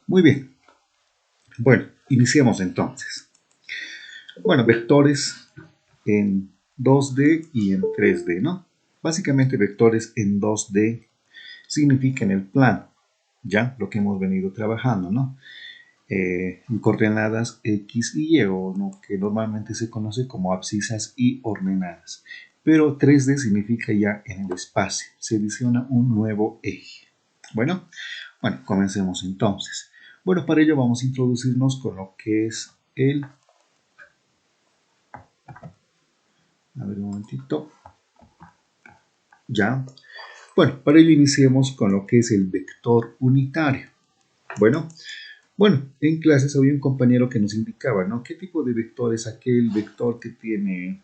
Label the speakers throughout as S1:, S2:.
S1: Muy bien. Bueno, iniciemos entonces. Bueno, vectores en 2D y en 3D, ¿no? Básicamente vectores en 2D significan el plano, ya lo que hemos venido trabajando, ¿no? En coordenadas X y Y, o ¿no? que normalmente se conoce como abscisas y ordenadas. Pero 3D significa ya en el espacio, se adiciona un nuevo eje. Bueno, comencemos entonces. Bueno, para ello vamos a introducirnos con lo que es el... A ver, un momentito. Ya. Bueno, para ello iniciemos con lo que es el vector unitario. Bueno, en clases había un compañero que nos indicaba, ¿no? ¿Qué tipo de vector es aquel vector que tiene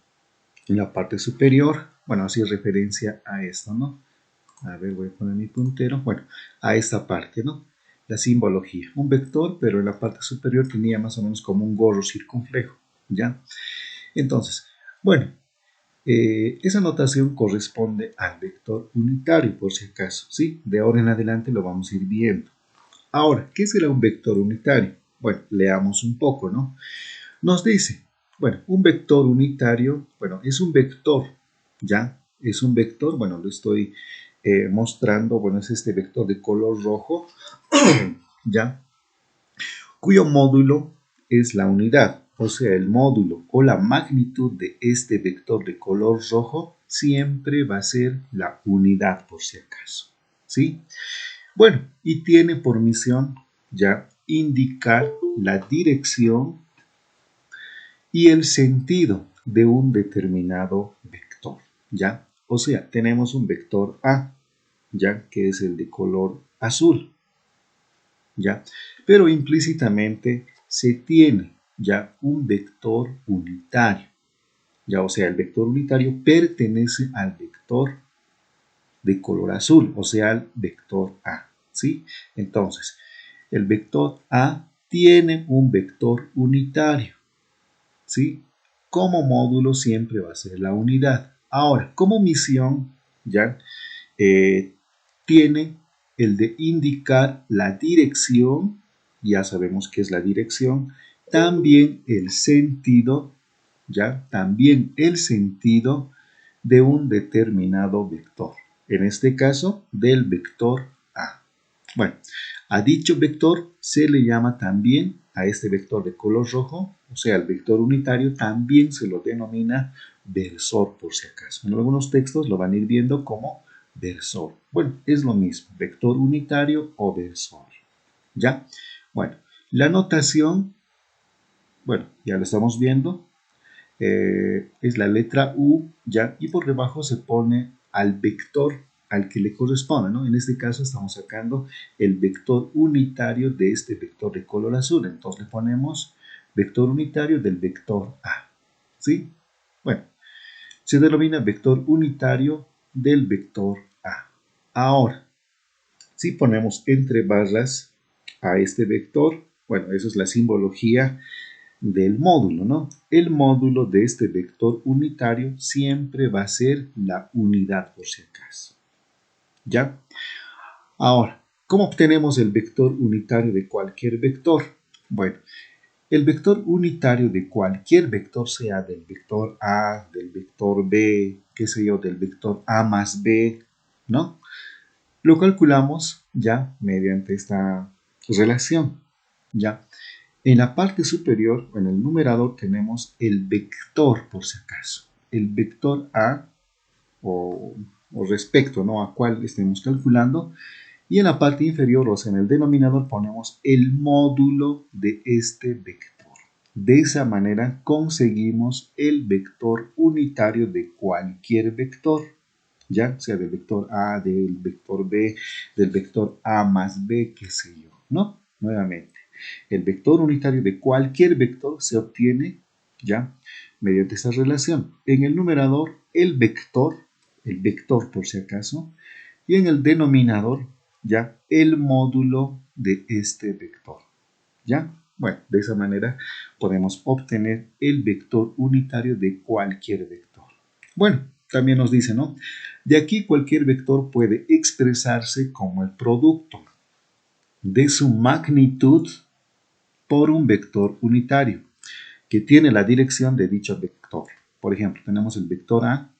S1: en la parte superior? Bueno, hacía referencia a esto, ¿no? A ver, voy a poner mi puntero. Bueno, a esta parte, ¿no? La simbología. Un vector, pero en la parte superior tenía más o menos como un gorro circunflejo, ¿ya? Entonces, bueno, esa notación corresponde al vector unitario, por si acaso, ¿sí? De ahora en adelante lo vamos a ir viendo. Ahora, ¿qué será un vector unitario? Bueno, leamos un poco, ¿no? Nos dice, bueno, un vector unitario, bueno, es un vector, ¿ya? Es un vector, bueno, lo estoy mostrando, bueno, es este vector de color rojo, ¿ya? Cuyo módulo es la unidad, o sea, el módulo o la magnitud de este vector de color rojo siempre va a ser la unidad, por si acaso, ¿sí? Bueno, y tiene por misión ya indicar la dirección y el sentido de un determinado vector, ¿ya? O sea, tenemos un vector A, ¿ya? Que es el de color azul, ¿ya? Pero implícitamente se tiene ya un vector unitario, ¿ya? O sea, el vector unitario pertenece al vector de color azul, o sea, al vector A, ¿sí? Entonces, el vector A tiene un vector unitario, ¿sí? Como módulo siempre va a ser la unidad. Ahora, como misión, ya eh, tiene el de indicar la dirección, ya sabemos qué es la dirección, también el sentido, ya, también el sentido de un determinado vector. En este caso, del vector A. Bueno, a dicho vector se le llama también, a este vector de color rojo, o sea, el vector unitario, también se lo denomina versor, por si acaso. En algunos textos lo van a ir viendo como versor. Bueno, es lo mismo, vector unitario o versor. ¿Ya? Bueno, la notación, bueno, ya lo estamos viendo, es la letra U, ¿ya? Y por debajo se pone al vector al que le corresponde, ¿no? En este caso estamos sacando el vector unitario de este vector de color azul. Entonces le ponemos vector unitario del vector A, ¿sí? Bueno, se denomina vector unitario del vector A. Ahora, si ponemos entre barras a este vector, bueno, eso es la simbología del módulo, ¿no? El módulo de este vector unitario siempre va a ser la unidad, por si acaso. ¿Ya? Ahora, ¿cómo obtenemos el vector unitario de cualquier vector? Bueno, el vector unitario de cualquier vector, sea del vector A, del vector B, qué sé yo, del vector A más B, ¿no? Lo calculamos ya mediante esta relación, ¿ya? En la parte superior, en el numerador, tenemos el vector, por si acaso. El vector A, o, o respecto, ¿no? A cuál estemos calculando. Y en la parte inferior, o sea, en el denominador, ponemos el módulo de este vector. De esa manera conseguimos el vector unitario de cualquier vector, ya sea del vector A, del vector B, del vector A más B, qué sé yo, ¿no? Nuevamente, el vector unitario de cualquier vector se obtiene ya mediante esta relación. En el numerador, el vector por si acaso, y en el denominador, ya el módulo de este vector, ¿ya? Bueno, de esa manera podemos obtener el vector unitario de cualquier vector. Bueno, también nos dice, ¿no? De aquí cualquier vector puede expresarse como el producto, de su magnitud por un vector unitario que tiene la dirección de dicho vector. Por ejemplo, tenemos el vector A,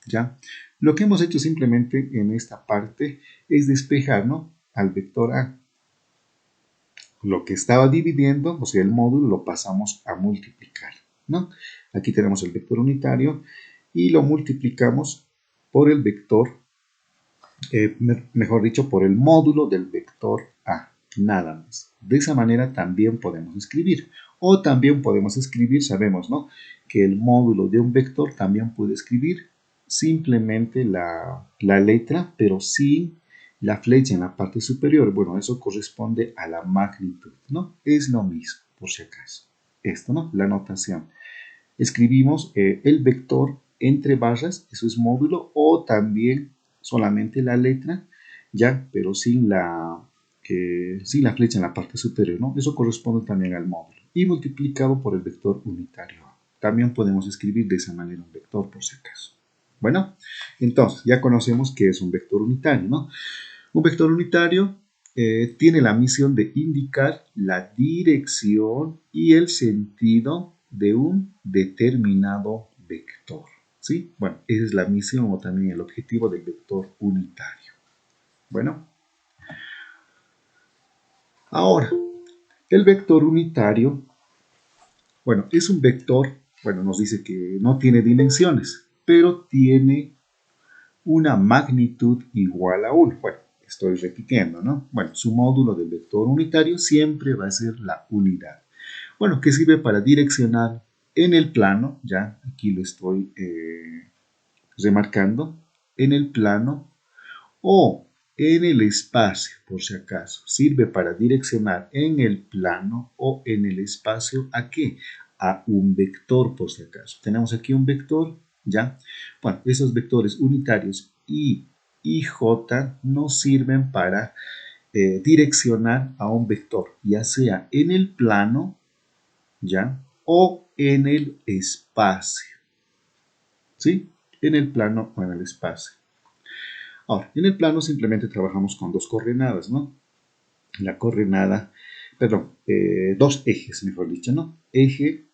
S1: ¿ya? Lo que hemos hecho simplemente en esta parte es despejar, ¿no?, al vector A. Lo que estaba dividiendo, o sea, el módulo, lo pasamos a multiplicar, ¿no? Aquí tenemos el vector unitario y lo multiplicamos por el vector, mejor dicho, por el módulo del vector A, nada más. De esa manera también podemos escribir. O también podemos escribir, sabemos, ¿no?, que el módulo de un vector también puede escribir simplemente la letra, pero sin la flecha en la parte superior. Bueno, eso corresponde a la magnitud, ¿no? Es lo mismo, por si acaso. Esto, ¿no?, la notación. Escribimos el vector entre barras, eso es módulo, o también solamente la letra, ya, pero sin la flecha en la parte superior, ¿no? Eso corresponde también al módulo. Y multiplicado por el vector unitario. También podemos escribir de esa manera un vector, por si acaso. Bueno, entonces ya conocemos qué es un vector unitario, ¿no? Un vector unitario tiene la misión de indicar la dirección y el sentido de un determinado vector, ¿sí? Bueno, esa es la misión o también el objetivo del vector unitario. Bueno, ahora, el vector unitario, bueno, es un vector, bueno, nos dice que no tiene dimensiones, pero tiene una magnitud igual a 1. Bueno, estoy repitiendo, ¿no? Bueno, su módulo del vector unitario siempre va a ser la unidad. Bueno, que sirve para direccionar en el plano, ya aquí lo estoy remarcando, en el plano o en el espacio, por si acaso. Sirve para direccionar en el plano o en el espacio, ¿a qué? A un vector, por si acaso. Tenemos aquí un vector, ¿ya? Bueno, esos vectores unitarios I y J nos sirven para direccionar a un vector, ya sea en el plano, ¿ya?, o en el espacio, ¿sí? En el plano o en el espacio. Ahora, en el plano simplemente trabajamos con dos coordenadas, ¿no? La coordenada, perdón, dos ejes, mejor dicho, ¿no? Eje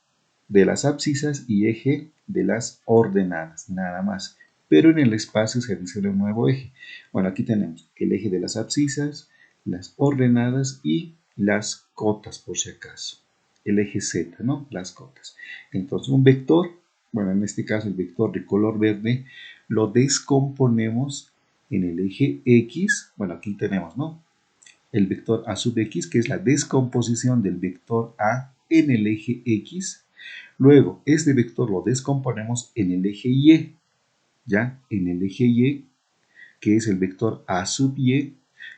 S1: de las abscisas y eje de las ordenadas, nada más. Pero en el espacio se adiciona un nuevo eje. Bueno, aquí tenemos el eje de las abscisas, las ordenadas y las cotas, por si acaso. El eje Z, ¿no? Las cotas. Entonces, un vector, bueno, en este caso el vector de color verde, lo descomponemos en el eje X. Bueno, aquí tenemos, ¿no?, el vector A sub X, que es la descomposición del vector A en el eje X. Luego, este vector lo descomponemos en el eje Y, ¿ya? En el eje Y, que es el vector A sub Y.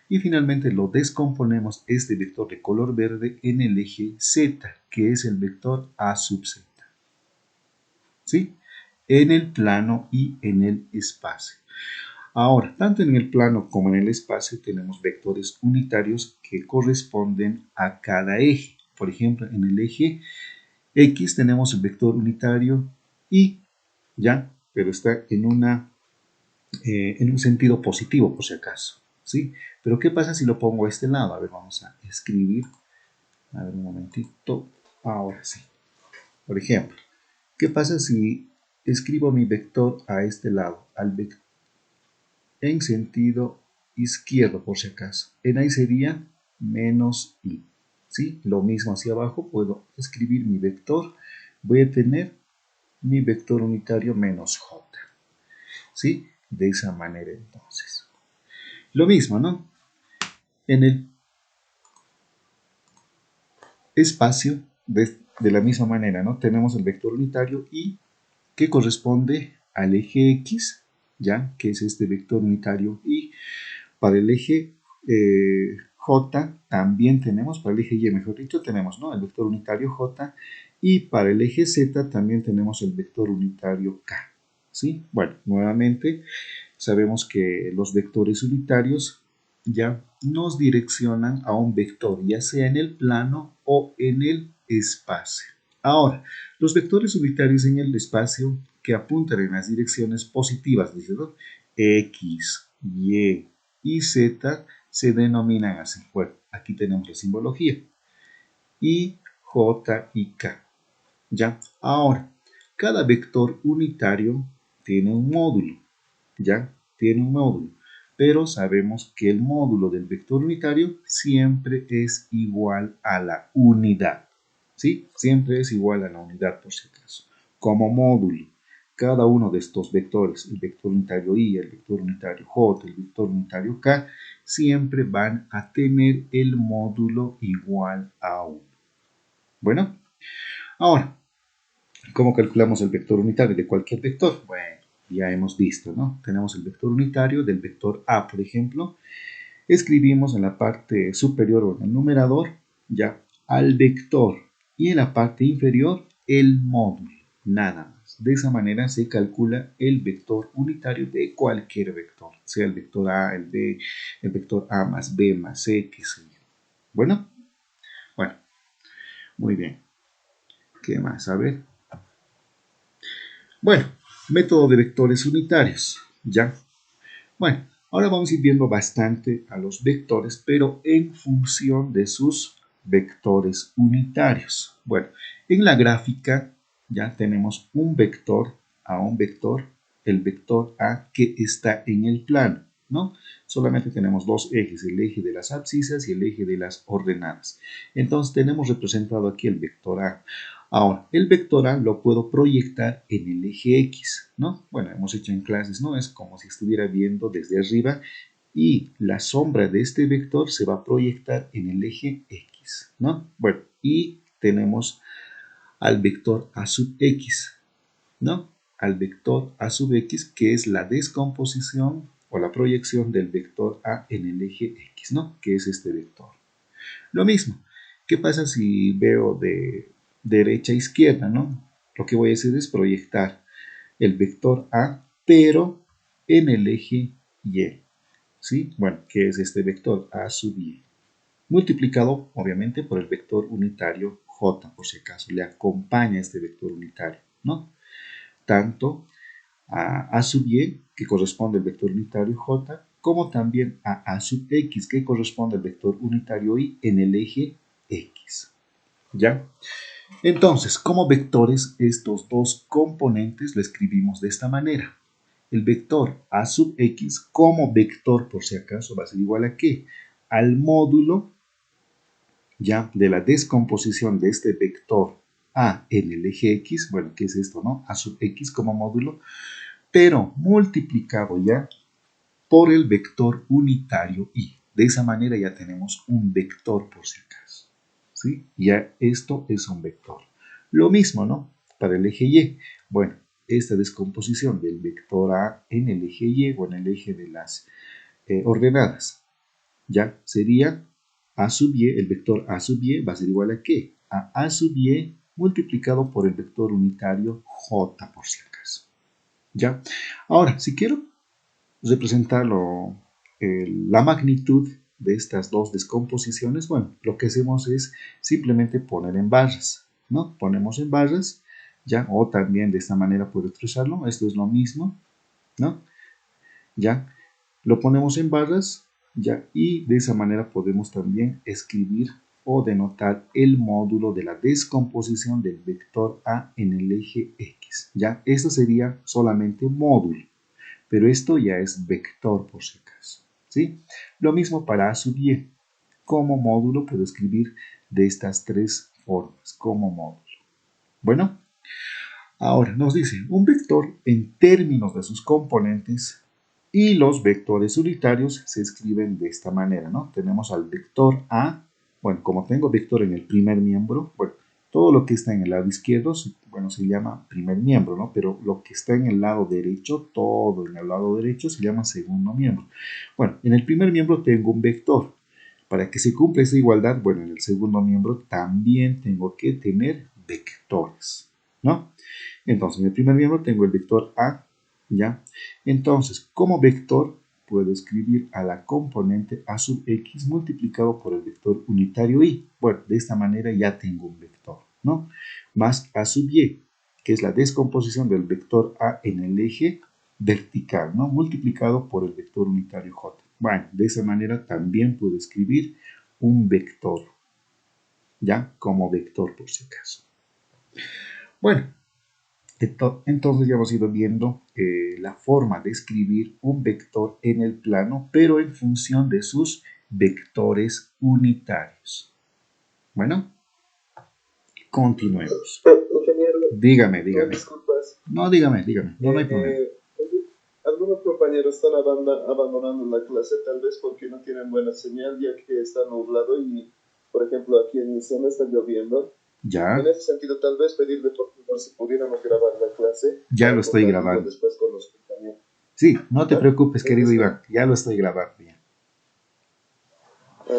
S1: Y finalmente lo descomponemos este vector de color verde en el eje Z, que es el vector A sub Z. ¿Sí? En el plano y en el espacio. Ahora, tanto en el plano como en el espacio tenemos vectores unitarios que corresponden a cada eje. Por ejemplo, en el eje X tenemos el vector unitario Y, ¿ya? Pero está en un sentido positivo, por si acaso, ¿sí? Pero ¿qué pasa si lo pongo a este lado? A ver, vamos a escribir. A ver, un momentito. Ahora sí. Por ejemplo, ¿qué pasa si escribo mi vector a este lado? En sentido izquierdo, por si acaso. En ahí sería menos i. ¿Sí? Lo mismo hacia abajo, puedo escribir mi vector. Voy a tener mi vector unitario menos j. ¿Sí? De esa manera entonces. Lo mismo, ¿no? En el espacio, de la misma manera, ¿no? Tenemos el vector unitario y que corresponde al eje X, ¿ya? Que es este vector unitario y para el eje J también tenemos, para el eje Y mejor dicho, tenemos, ¿no?, el vector unitario J y para el eje Z también tenemos el vector unitario K, ¿sí? Bueno, nuevamente sabemos que los vectores unitarios ya nos direccionan a un vector, ya sea en el plano o en el espacio. Ahora, los vectores unitarios en el espacio que apuntan en las direcciones positivas, dice, ¿no?, X, Y y Z se denominan así. Bueno, Aquí tenemos la simbología. I, J y K. ¿Ya? Ahora, cada vector unitario tiene un módulo. ¿Ya? Tiene un módulo. Pero sabemos que el módulo del vector unitario siempre es igual a la unidad. ¿Sí? Siempre es igual a la unidad, por si acaso. Como módulo, cada uno de estos vectores, el vector unitario I, el vector unitario J, el vector unitario K, siempre van a tener el módulo igual a 1. Bueno, ahora, ¿cómo calculamos el vector unitario de cualquier vector? Bueno, ya hemos visto, ¿no? Tenemos el vector unitario del vector A, por ejemplo. Escribimos en la parte superior o en el numerador ya al vector y en la parte inferior el módulo, nada más. De esa manera se calcula el vector unitario de cualquier vector, sea el vector A, el B, el vector A más B más C, qué sé yo. Bueno, muy bien. ¿Qué más? A ver. Bueno, método de vectores unitarios, ¿ya? Bueno, ahora vamos a ir viendo bastante a los vectores, pero en función de sus vectores unitarios. Bueno, en la gráfica ya tenemos un vector a un vector, el vector A que está en el plano, ¿no? Solamente tenemos dos ejes, el eje de las abscisas y el eje de las ordenadas. Entonces tenemos representado aquí el vector A. Ahora, el vector A lo puedo proyectar en el eje X, ¿no? Bueno, hemos hecho en clases, ¿no? Es como si estuviera viendo desde arriba y la sombra de este vector se va a proyectar en el eje X, ¿no? Bueno, y tenemos al vector A sub X, ¿no? Al vector A sub X, que es la descomposición o la proyección del vector A en el eje X, ¿no? Que es este vector. Lo mismo, ¿qué pasa si veo de derecha a izquierda, ¿no? Lo que voy a hacer es proyectar el vector A, pero en el eje Y, ¿sí? Bueno, que es este vector A sub Y, multiplicado, obviamente, por el vector unitario J, por si acaso, le acompaña este vector unitario, ¿no? Tanto a sub Y, que corresponde al vector unitario J, como también a sub X, que corresponde al vector unitario Y en el eje X, ¿ya? Entonces, como vectores, estos dos componentes lo escribimos de esta manera. El vector A sub X como vector, por si acaso, va a ser igual a ¿qué? Al módulo ya de la descomposición de este vector A en el eje X, bueno, ¿qué es esto, no? A sub X como módulo, pero multiplicado ya por el vector unitario Y. De esa manera ya tenemos un vector por si acaso, ¿sí? Ya esto es un vector. Lo mismo, ¿no? Para el eje Y. Bueno, esta descomposición del vector A en el eje Y o en el eje de las ordenadas, ya sería A sub Y, el vector A sub Y va a ser igual a ¿qué? A sub Y multiplicado por el vector unitario J por si acaso, ¿ya? Ahora, si quiero representarlo, la magnitud de estas dos descomposiciones, bueno, lo que hacemos es simplemente poner en barras, ¿no? Ponemos en barras, ya, o también de esta manera puedo expresarlo, esto es lo mismo, ¿no? Ya, lo ponemos en barras, ya, y de esa manera podemos también escribir o denotar el módulo de la descomposición del vector A en el eje X, ya, esto sería solamente un módulo. Pero esto ya es vector por si acaso, ¿sí? Lo mismo para A sub Y. Como módulo puedo escribir de estas tres formas, como módulo. Bueno, ahora nos dice un vector en términos de sus componentes y los vectores unitarios se escriben de esta manera, ¿no? Tenemos al vector A, bueno, como tengo vector en el primer miembro, bueno, todo lo que está en el lado izquierdo, bueno, se llama primer miembro, ¿no? Pero lo que está en el lado derecho, todo en el lado derecho se llama segundo miembro. Bueno, en el primer miembro tengo un vector. Para que se cumpla esa igualdad, bueno, en el segundo miembro también tengo que tener vectores, ¿no? Entonces, en el primer miembro tengo el vector A, ¿ya? Entonces, como vector, puedo escribir a la componente A sub X multiplicado por el vector unitario Y. Bueno, de esta manera ya tengo un vector, ¿no? Más A sub Y, que es la descomposición del vector A en el eje vertical, ¿no? Multiplicado por el vector unitario J. Bueno, de esa manera también puedo escribir un vector, ya, como vector por si acaso. Bueno, entonces ya hemos ido viendo la forma de escribir un vector en el plano, pero en función de sus vectores unitarios. Bueno, continuemos.
S2: Ingeniero,
S1: Dígame.
S2: disculpas.
S1: No, dígame, no hay problema.
S2: Algunos compañeros están abandonando la clase, tal vez porque no tienen buena señal, ya que está nublado y, por ejemplo, aquí en mi zona está lloviendo. En
S1: Ya,
S2: ese sentido, tal vez pedirle por favor si pudiéramos grabar la clase
S1: ya lo
S2: para
S1: estoy
S2: compartirlo
S1: grabando.
S2: después con los compañeros.
S1: Sí, no te
S2: ¿Ya?
S1: preocupes, querido
S2: ¿Está
S1: Iván,
S2: bien?
S1: ya lo estoy grabando ya.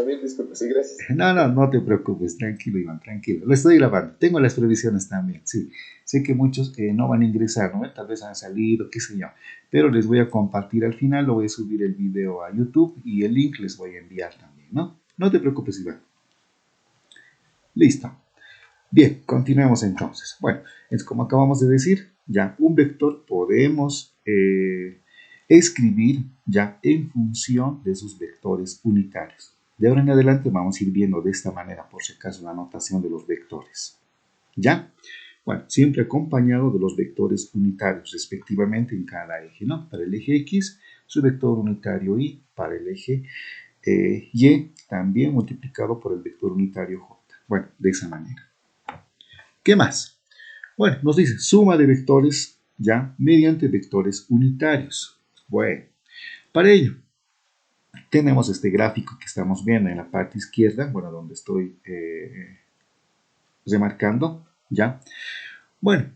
S2: Mil disculpas y gracias.
S1: No te preocupes, tranquilo, Iván, tranquilo. Lo estoy grabando. Tengo las previsiones también, sí. Sé que muchos no van a ingresar, ¿no? Tal vez han salido, qué sé yo. Pero les voy a compartir al final, lo voy a subir el video a YouTube y el link les voy a enviar también, ¿no? No te preocupes, Iván. Listo. Bien, continuemos entonces. Bueno, es como acabamos de decir, ya un vector podemos escribir ya en función de sus vectores unitarios. De ahora en adelante vamos a ir viendo de esta manera, por si acaso, la notación de los vectores. ¿Ya? Bueno, siempre acompañado de los vectores unitarios, respectivamente, en cada eje, ¿no? Para el eje X, su vector unitario Y, para el eje Y, también multiplicado por el vector unitario J. Bueno, de esa manera. ¿Qué más? Bueno, nos dice suma de vectores ya mediante vectores unitarios. Bueno, para ello tenemos este gráfico que estamos viendo en la parte izquierda, bueno, donde estoy remarcando, ¿ya? Bueno,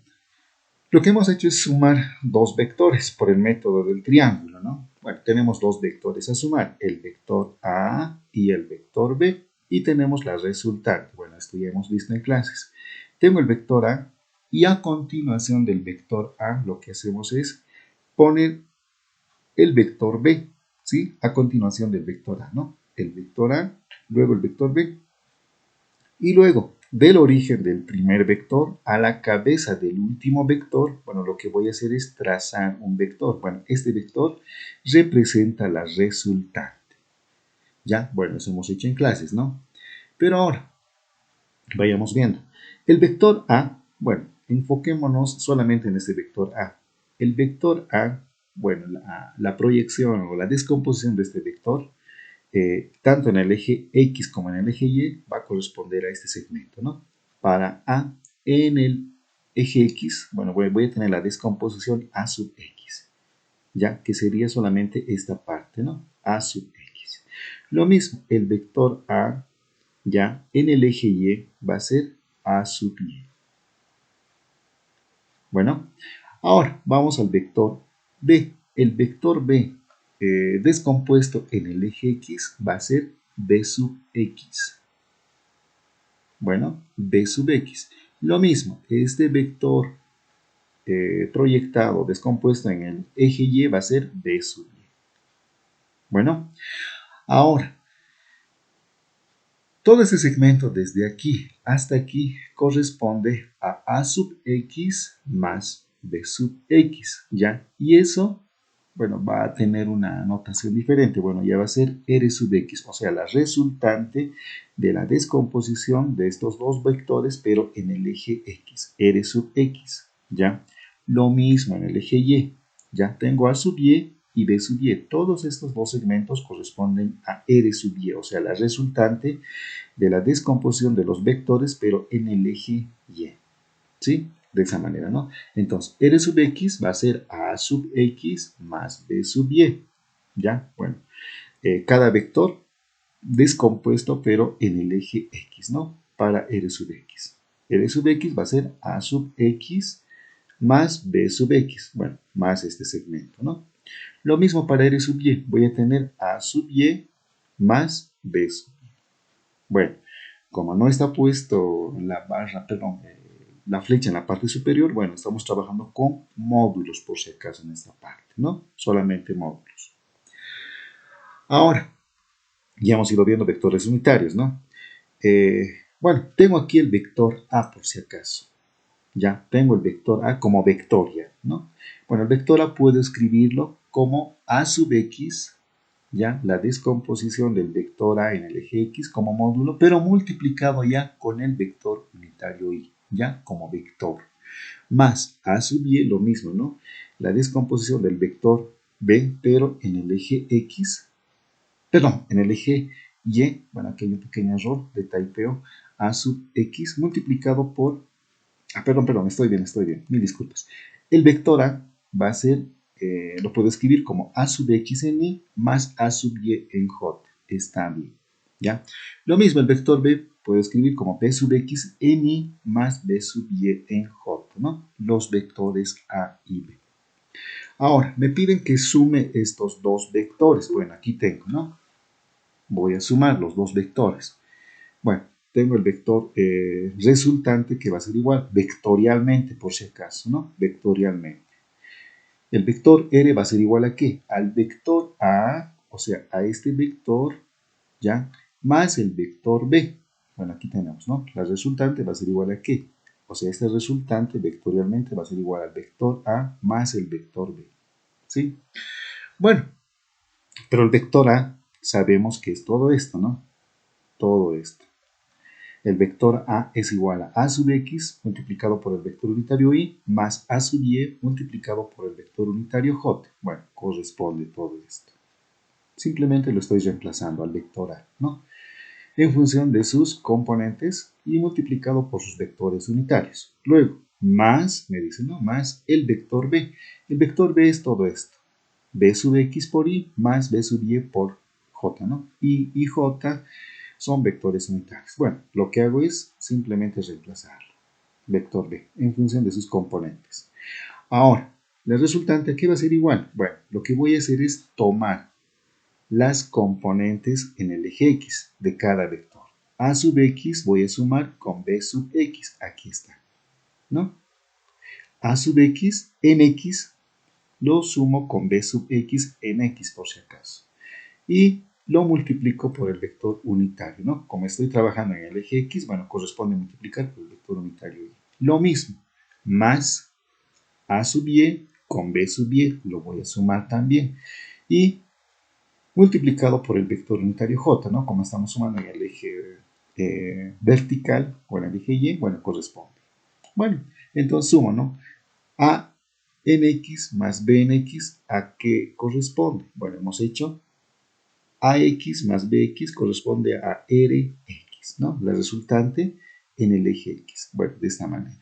S1: lo que hemos hecho es sumar dos vectores por el método del triángulo, ¿no? Bueno, tenemos dos vectores a sumar, el vector A y el vector B, y tenemos la resultante. Bueno, esto ya hemos visto en clases. Tengo el vector A y a continuación del vector A lo que hacemos es poner el vector B, ¿sí? A continuación del vector A, ¿no? El vector A, luego el vector B, y luego del origen del primer vector a la cabeza del último vector, bueno, lo que voy a hacer es trazar un vector. Bueno, este vector representa la resultante. Ya, bueno, eso hemos hecho en clases, ¿no? Pero ahora, vayamos viendo. El vector A, bueno, enfoquémonos solamente en este vector A. El vector A, bueno, la proyección o la descomposición de este vector, tanto en el eje X como en el eje Y, va a corresponder a este segmento, ¿no? Para A en el eje X, bueno, voy a tener la descomposición A sub X, ya que sería solamente esta parte, ¿no? A sub X. Lo mismo, el vector A ya en el eje Y va a ser A sub Y. Bueno, ahora vamos al vector B. El vector B descompuesto en el eje X va a ser B sub X. Bueno, B sub X. Lo mismo, este vector proyectado, descompuesto en el eje Y va a ser B sub Y. Bueno, ahora, todo ese segmento desde aquí hasta aquí corresponde a A sub X más B sub X, ¿ya? Y eso, bueno, va a tener una notación diferente. Bueno, ya va a ser R sub X, o sea, la resultante de la descomposición de estos dos vectores, pero en el eje X, R sub X, ¿ya? Lo mismo en el eje Y, ya tengo A sub Y y B sub Y. Todos estos dos segmentos corresponden a R sub Y, o sea, la resultante de la descomposición de los vectores, pero en el eje Y. ¿Sí? De esa manera, ¿no? Entonces, R sub X va a ser A sub X más B sub Y. ¿Ya? Bueno, cada vector descompuesto, pero en el eje X, ¿no? Para R sub X. R sub X va a ser A sub X más B sub X. Bueno, más este segmento, ¿no? Lo mismo para R sub Y. Voy a tener A sub Y más B sub Y. Bueno, como no está puesto la barra, perdón, la flecha en la parte superior, bueno, estamos trabajando con módulos por si acaso en esta parte, ¿no? Solamente módulos. Ahora, ya hemos ido viendo vectores unitarios, ¿no? Bueno, tengo aquí el vector A por si acaso. Ya tengo el vector A como vectoria, ¿no? Bueno, el vector A puedo escribirlo como A sub X ya la descomposición del vector A en el eje X como módulo, pero multiplicado ya con el vector unitario Y, ya como vector. Más A sub Y, lo mismo, ¿no? La descomposición del vector B, pero en el eje X, perdón, en el eje Y, bueno, aquí hay un pequeño error de typeo, A sub X multiplicado por, perdón, estoy bien, mil disculpas. El vector A va a ser, lo puedo escribir como A sub X en Y más A sub Y en J, está bien, ¿ya? Lo mismo, el vector B puedo escribir como B sub X en Y más B sub Y en J, ¿no? Los vectores A y B. Ahora, me piden que sume estos dos vectores. Bueno, aquí tengo, ¿no? Voy a sumar los dos vectores. Bueno, tengo el vector resultante que va a ser igual vectorialmente, por si acaso, ¿no? Vectorialmente. El vector R va a ser igual a ¿qué? Al vector A, o sea, a este vector, ¿ya? Más el vector B. Bueno, aquí tenemos, ¿no? La resultante va a ser igual a ¿qué? O sea, este resultante vectorialmente va a ser igual al vector A más el vector B. ¿Sí? Bueno, pero el vector A sabemos que es todo esto, ¿no? Todo esto. El vector A es igual a sub X multiplicado por el vector unitario Y más A sub Y multiplicado por el vector unitario J. Bueno, corresponde todo esto. Simplemente lo estoy reemplazando al vector A, ¿no? En función de sus componentes y multiplicado por sus vectores unitarios. Luego, más, me dicen, ¿no? Más el vector B. El vector B es todo esto. B sub X por Y más B sub Y por J, ¿no? Y J son vectores unitarios. Bueno, lo que hago es simplemente reemplazarlo. Vector B en función de sus componentes. Ahora, la resultante aquí va a ser igual. Bueno, lo que voy a hacer es tomar las componentes en el eje X de cada vector. A sub X voy a sumar con B sub X. Aquí está, ¿no? A sub X en X lo sumo con B sub X en X por si acaso. Y lo multiplico por el vector unitario, ¿no? Como estoy trabajando en el eje X, bueno, corresponde multiplicar por el vector unitario Y. Lo mismo, más A sub Y con B sub Y, lo voy a sumar también. Y multiplicado por el vector unitario J, ¿no? Como estamos sumando en el eje vertical o en el eje Y, bueno, corresponde. Bueno, entonces sumo, ¿no? A en X más B en X, ¿a qué corresponde? Bueno, hemos hecho AX más BX corresponde a RX, ¿no? La resultante en el eje X. Bueno, de esta manera.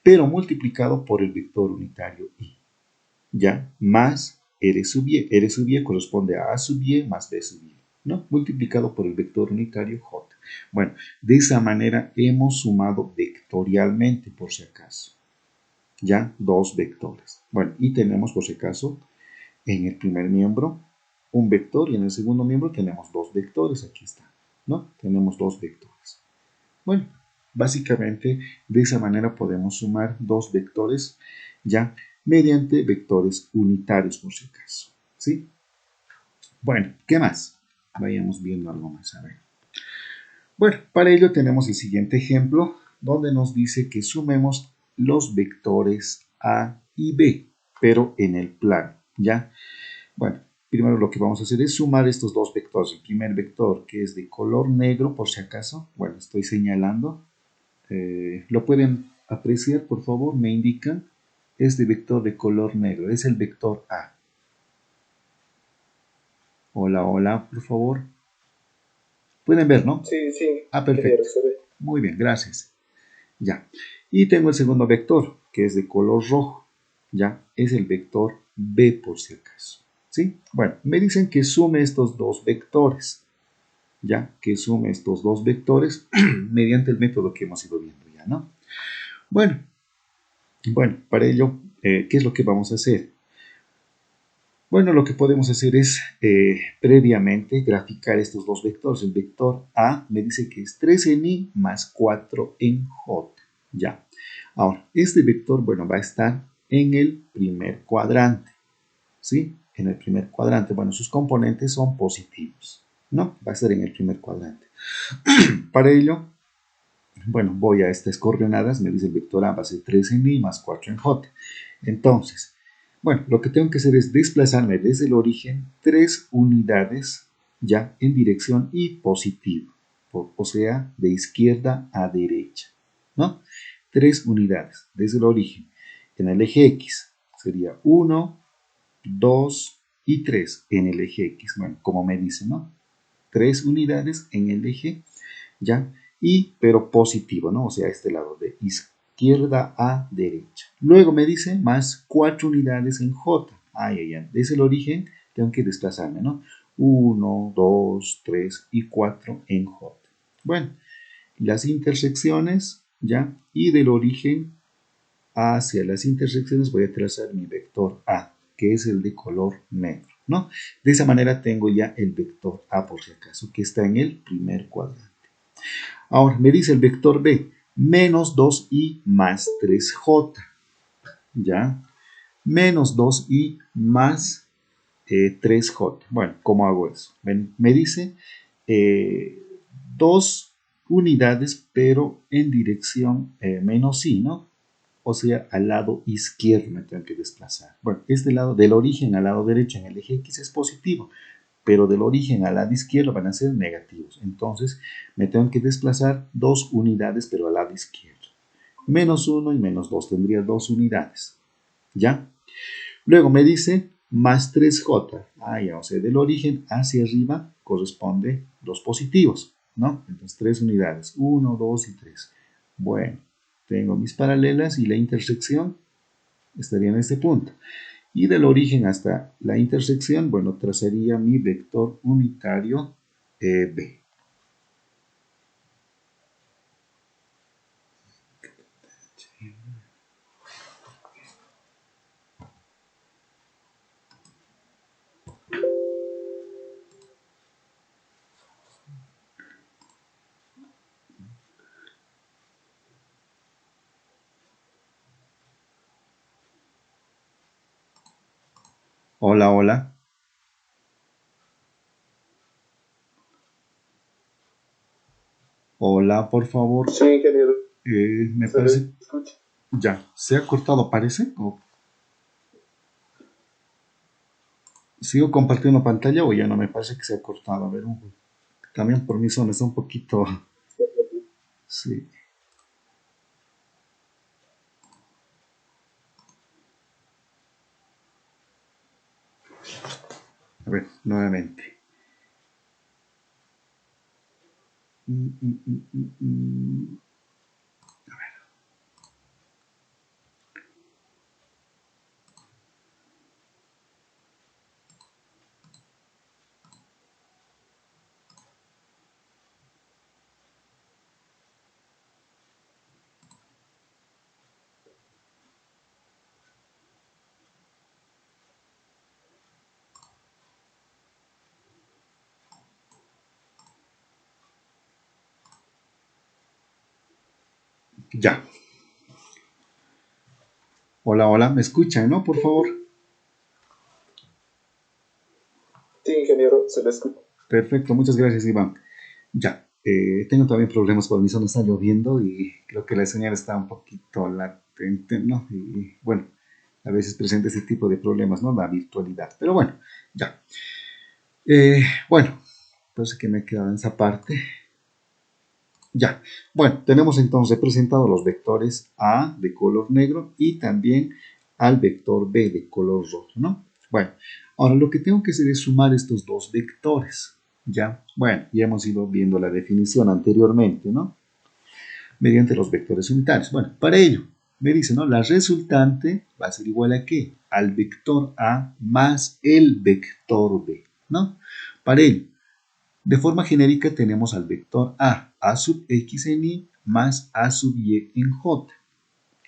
S1: Pero multiplicado por el vector unitario Y. ¿Ya? Más R sub Y. R sub Y corresponde a sub Y más B sub Y, ¿no? Multiplicado por el vector unitario J. Bueno, de esa manera hemos sumado vectorialmente, por si acaso. ¿Ya? Dos vectores. Bueno, y tenemos, por si acaso, en el primer miembro un vector y en el segundo miembro tenemos dos vectores, aquí está, ¿no? Tenemos dos vectores. Bueno, básicamente de esa manera podemos sumar dos vectores ya mediante vectores unitarios por si acaso, ¿sí? Bueno, ¿qué más? Vayamos viendo algo más, a ver. Bueno, para ello tenemos el siguiente ejemplo donde nos dice que sumemos los vectores A y B, pero en el plano, ¿ya? Bueno, primero lo que vamos a hacer es sumar estos dos vectores. El primer vector, que es de color negro, por si acaso, bueno, estoy señalando. ¿Lo pueden apreciar, por favor? Me indican. Este vector de color negro es el vector A. Hola, hola, por favor. ¿Pueden ver, no?
S2: Sí, sí, ingeniero,
S1: Perfecto.
S2: se ve.
S1: Muy bien, gracias. Ya. Y tengo el segundo vector, que es de color rojo. Ya, es el vector B, por si acaso. ¿Sí? Bueno, me dicen que sume estos dos vectores. Ya que sume estos dos vectores mediante el método que hemos ido viendo ya, ¿no? Bueno, para ello, ¿qué es lo que vamos a hacer? Bueno, lo que podemos hacer es previamente graficar estos dos vectores. El vector A me dice que es 3 en Y más 4 en J. Ya. Ahora, este vector, bueno, va a estar en el primer cuadrante. ¿Sí? En el primer cuadrante. Bueno, sus componentes son positivos. ¿No? Va a estar en el primer cuadrante. Para ello, bueno, voy a estas coordenadas, me dice el vector A va a ser 3 en Y más 4 en J. Entonces, Bueno, lo que tengo que hacer es desplazarme desde el origen 3 unidades ya en dirección y positivo, o sea, de izquierda a derecha, ¿no? 3 unidades desde el origen. En el eje X sería 1, 2 y 3 en el eje X. Bueno, como me dice, ¿no? 3 unidades en el eje, ¿ya? Y, pero positivo, ¿no? O sea, este lado de izquierda a derecha. Luego me dice más 4 unidades en J. Ay, ay, ay. Desde el origen tengo que desplazarme, ¿no? 1, 2, 3 y 4 en J. Bueno, las intersecciones, ¿ya? Y del origen hacia las intersecciones voy a trazar mi vector A, que es el de color negro, ¿no? De esa manera tengo ya el vector A, por si acaso, que está en el primer cuadrante. Ahora, me dice el vector B, menos 2i más 3j, ¿ya? Menos 2i más 3j. Bueno, ¿cómo hago eso? Me dice eh, 2 unidades, pero en dirección menos i, ¿no? O sea, al lado izquierdo me tengo que desplazar. Bueno, este lado, del origen al lado derecho en el eje X es positivo, pero del origen al lado izquierdo van a ser negativos. Entonces, me tengo que desplazar 2 unidades, pero al lado izquierdo. Menos 1 y menos 2, tendría 2 unidades. ¿Ya? Luego me dice más 3j. Ah, ya, o sea, del origen hacia arriba corresponde los positivos, ¿no? Entonces, 3 unidades. 1, 2 y 3. Bueno, tengo mis paralelas y la intersección estaría en este punto. Y del origen hasta la intersección, bueno, trazaría mi vector unitario B. Hola, hola. Hola, por favor.
S2: Sí, ingeniero,
S1: Me
S2: se le
S1: parece...
S2: escucha.
S1: Ya, ¿se ha cortado, parece? ¿O sigo compartiendo pantalla o ya no me parece que se ha cortado? A ver, también por mi zona está un poquito... Sí. A ver, nuevamente. Mm, mm, mm, mm, mm. Ya. Hola, hola. ¿Me escuchan, no? Por favor.
S2: Sí, ingeniero, se le escucha.
S1: Perfecto, muchas gracias, Iván. Ya, tengo también problemas por mi zona, está lloviendo y creo que la señal está un poquito latente, ¿no? Y bueno, a veces presenta ese tipo de problemas, ¿no? La virtualidad. Pero bueno, ya. Bueno, parece que me he quedado en esa parte. Ya, bueno, tenemos entonces presentado los vectores A de color negro y también al vector B de color rojo, ¿no? Bueno, ahora lo que tengo que hacer es sumar estos dos vectores, ¿ya? Bueno, ya hemos ido viendo la definición anteriormente, ¿no? Mediante los vectores unitarios. Bueno, para ello, me dice, ¿no? La resultante va a ser igual a ¿qué? Al vector A más el vector B, ¿no? Para ello, de forma genérica tenemos al vector A sub x en y más A sub y en j,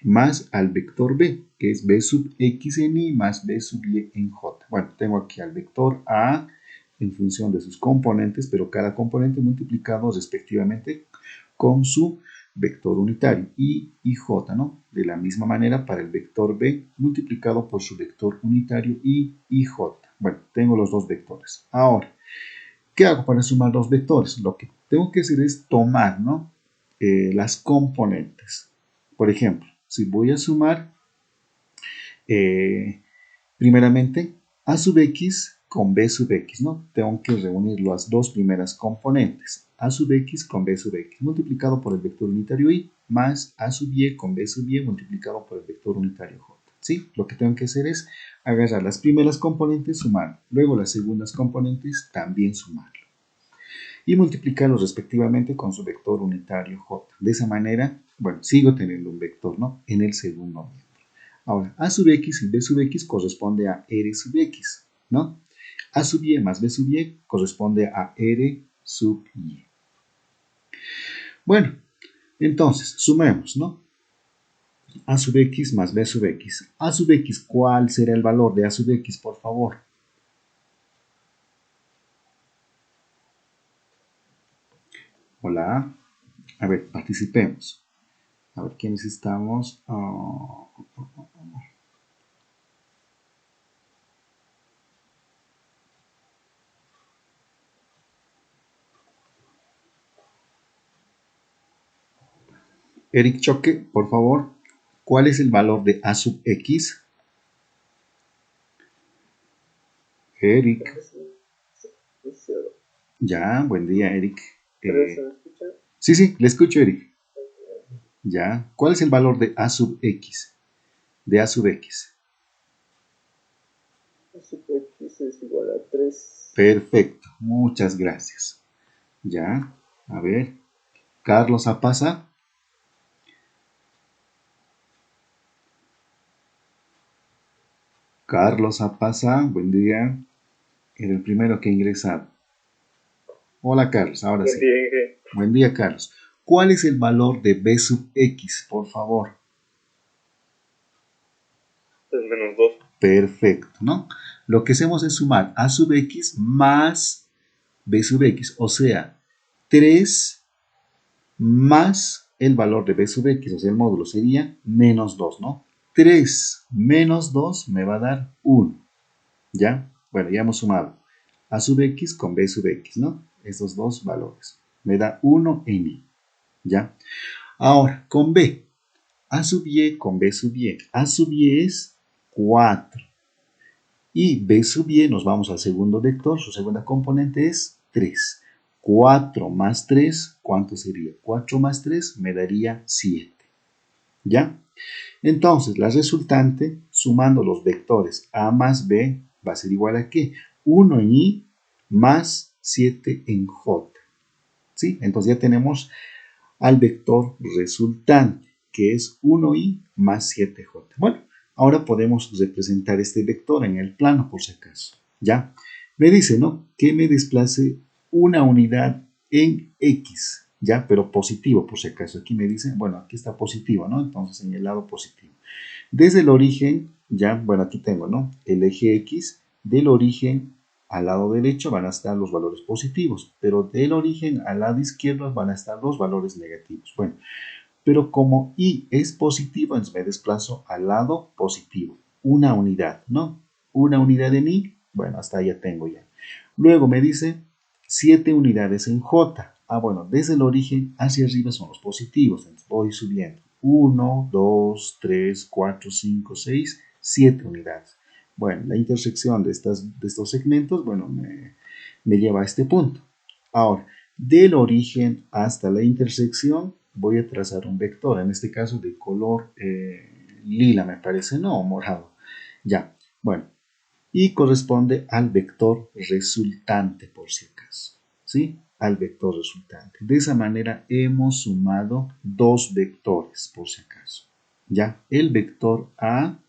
S1: más al vector B, que es B sub x en y más B sub y en j. Bueno, tengo aquí al vector A en función de sus componentes, pero cada componente multiplicado respectivamente con su vector unitario y j, ¿no? De la misma manera para el vector B multiplicado por su vector unitario y j. Bueno, tengo los dos vectores. Ahora, ¿qué hago para sumar dos vectores? Lo que tengo que hacer es tomar, ¿no? Las componentes. Por ejemplo, si voy a sumar eh, Primeramente, a sub x con b sub x, ¿no? Tengo que reunir las dos primeras componentes, a sub x con b sub x, multiplicado por el vector unitario y, más a sub y con b sub y multiplicado por el vector unitario j. ¿Sí? Lo que tengo que hacer es agarrar las primeras componentes, sumar, luego las segundas componentes, también sumarlo. Y multiplicarlos respectivamente con su vector unitario j. De esa manera, bueno, sigo teniendo un vector, ¿no? En el segundo miembro. Ahora, a sub x y b sub x corresponde a r sub x, ¿no? A sub y más b sub y corresponde a r sub y. Bueno, entonces, sumemos, ¿no? A sub x más b sub x. A sub x, ¿cuál será el valor de a sub x, por favor? Hola. A ver, participemos. A ver, ¿quiénes estamos? Eric Choque, por favor, ¿cuál es el valor de a sub x? Eric. Ya, buen día, Eric. Sí, sí, le escucho, Eric. Ya, ¿cuál es el valor de a sub x? De a sub x.
S2: A sub x es igual a 3.
S1: Perfecto, muchas gracias. Ya, a ver. Carlos Apasa. Carlos Apasa, buen día. Era el primero que ha ingresado. Hola, Carlos, ahora sí. Buen día, Carlos. ¿Cuál es el valor de b sub x, por favor?
S2: Es menos 2.
S1: Perfecto, ¿no? Lo que hacemos es sumar a sub x más b sub x, o sea, 3 más el valor de b sub x, o sea, el módulo sería menos 2, ¿no? 3 menos 2 me va a dar 1, ¿ya? Bueno, ya hemos sumado a sub x con b sub x, ¿no? Estos dos valores. Me da 1 en y, ¿ya? Ahora, con b, a sub y con b sub y. A sub y es 4. Y b sub y, nos vamos al segundo vector, su segunda componente es 3. 4 más 3, ¿cuánto sería? 4 más 3 me daría 7. ¿Ya? Entonces, la resultante, sumando los vectores a más b, va a ser igual a ¿qué? 1 en y más 7 en j. ¿Sí? Entonces ya tenemos al vector resultante, que es 1i más 7j. Bueno, ahora podemos representar este vector en el plano, por si acaso. ¿Ya? Me dice, ¿no? Que me desplace una unidad en x, ¿ya? Pero positivo, por si acaso. Aquí me dice, bueno, aquí está positivo, ¿no? Entonces, en el lado positivo. Desde el origen, ya, bueno, aquí tengo, ¿no? El eje x, del origen al lado derecho van a estar los valores positivos, pero del origen al lado izquierdo van a estar los valores negativos. Bueno, pero como y es positivo, entonces me desplazo al lado positivo. Una unidad, ¿no? Una unidad en y, bueno, hasta ahí ya tengo ya. Luego me dice 7 unidades en j. Ah, bueno, desde el origen hacia arriba son los positivos, entonces voy subiendo. 1, 2, 3, 4, 5, 6, 7 unidades. Bueno, la intersección de estos segmentos, bueno, me lleva a este punto. Ahora, del origen hasta la intersección voy a trazar un vector, en este caso de color lila, me parece, no, morado. Ya, bueno, y corresponde al vector resultante, por si acaso, ¿sí? Al vector resultante. De esa manera hemos sumado dos vectores, por si acaso. Ya, el vector A,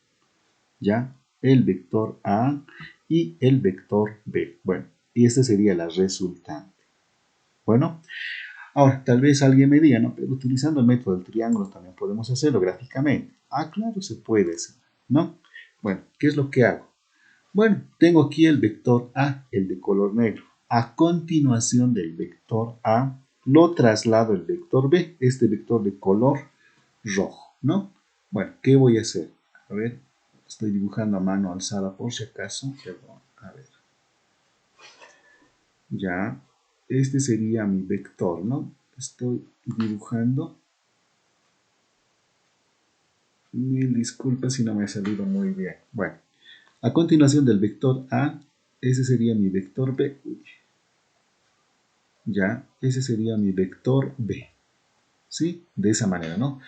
S1: ya, el vector A y el vector B. Bueno, y esta sería la resultante. Bueno, ahora, tal vez alguien me diga, ¿no? Pero utilizando el método del triángulo también podemos hacerlo gráficamente. Ah, claro, se puede hacer, ¿no? Bueno, ¿qué es lo que hago? Bueno, tengo aquí el vector A, el de color negro. A continuación del vector A, lo traslado al vector B, este vector de color rojo, ¿no? Bueno, ¿qué voy a hacer? A ver, estoy dibujando a mano alzada por si acaso. Perdón, a ver. Ya, este sería mi vector, ¿no? Estoy dibujando. Mil disculpas si no me ha salido muy bien. Bueno, A continuación del vector A, ese sería mi vector B. Ya, ese sería mi vector B. ¿Sí? De esa manera, ¿no?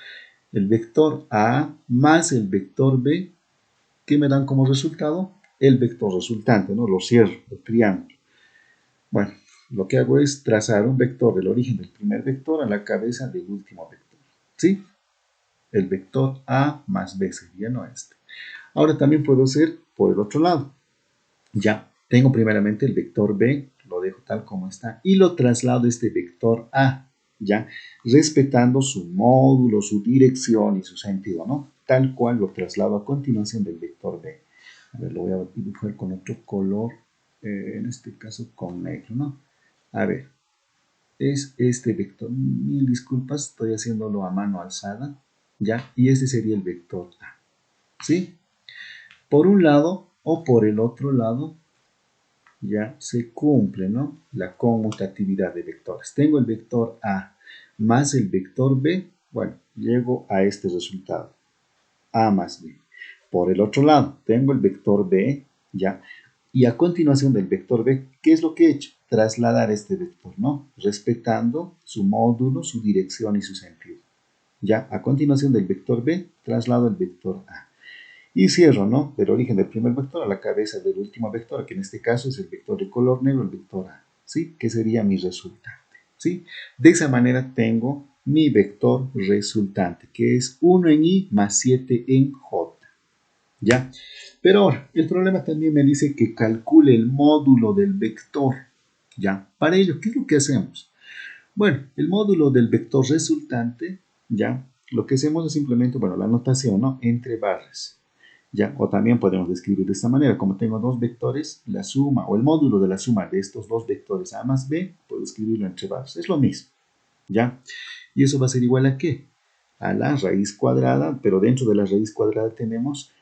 S1: El vector A más el vector B, ¿qué me dan como resultado? El vector resultante, ¿no? Lo cierro, el triángulo. Bueno, lo que hago es trazar un vector del origen del primer vector a la cabeza del último vector. ¿Sí? El vector A más B sería, ¿no? Este. Ahora también puedo hacer por el otro lado. Ya, tengo primeramente el vector B, lo dejo tal como está, y lo traslado a este vector A, ya, respetando su módulo, su dirección y su sentido, ¿no? Tal cual lo traslado a continuación del vector B. A ver, lo voy a dibujar con otro color, en este caso con negro, ¿no? A ver, es este vector, mil disculpas, estoy haciéndolo a mano alzada, ¿ya? Y este sería el vector A, ¿sí? Por un lado o por el otro lado, ya se cumple, ¿no? La conmutatividad de vectores. Tengo el vector A más el vector B, bueno, llego a este resultado, A más B. Por el otro lado, tengo el vector B, ya, y a continuación del vector B, ¿qué es lo que he hecho? Trasladar este vector, ¿no? Respetando su módulo, su dirección y su sentido. Ya, a continuación del vector B, traslado el vector A. Y cierro, ¿no? Del origen del primer vector a la cabeza del último vector, que en este caso es el vector de color negro, el vector A, ¿sí? Que sería mi resultante, ¿sí? De esa manera tengo mi vector resultante, que es 1 en I más 7 en J, ¿ya? Pero ahora, el problema también me dice que calcule el módulo del vector, ¿ya? Para ello, ¿qué es lo que hacemos? Bueno, el módulo del vector resultante, ¿ya? Lo que hacemos es simplemente, bueno, la notación, ¿no? Entre barras. ¿Ya? O también podemos describir de esta manera, como tengo dos vectores, la suma o el módulo de la suma de estos dos vectores A más B, puedo escribirlo entre barras, es lo mismo, ¿ya? Y eso va a ser igual a ¿qué? A la raíz cuadrada, pero dentro de la raíz cuadrada tenemos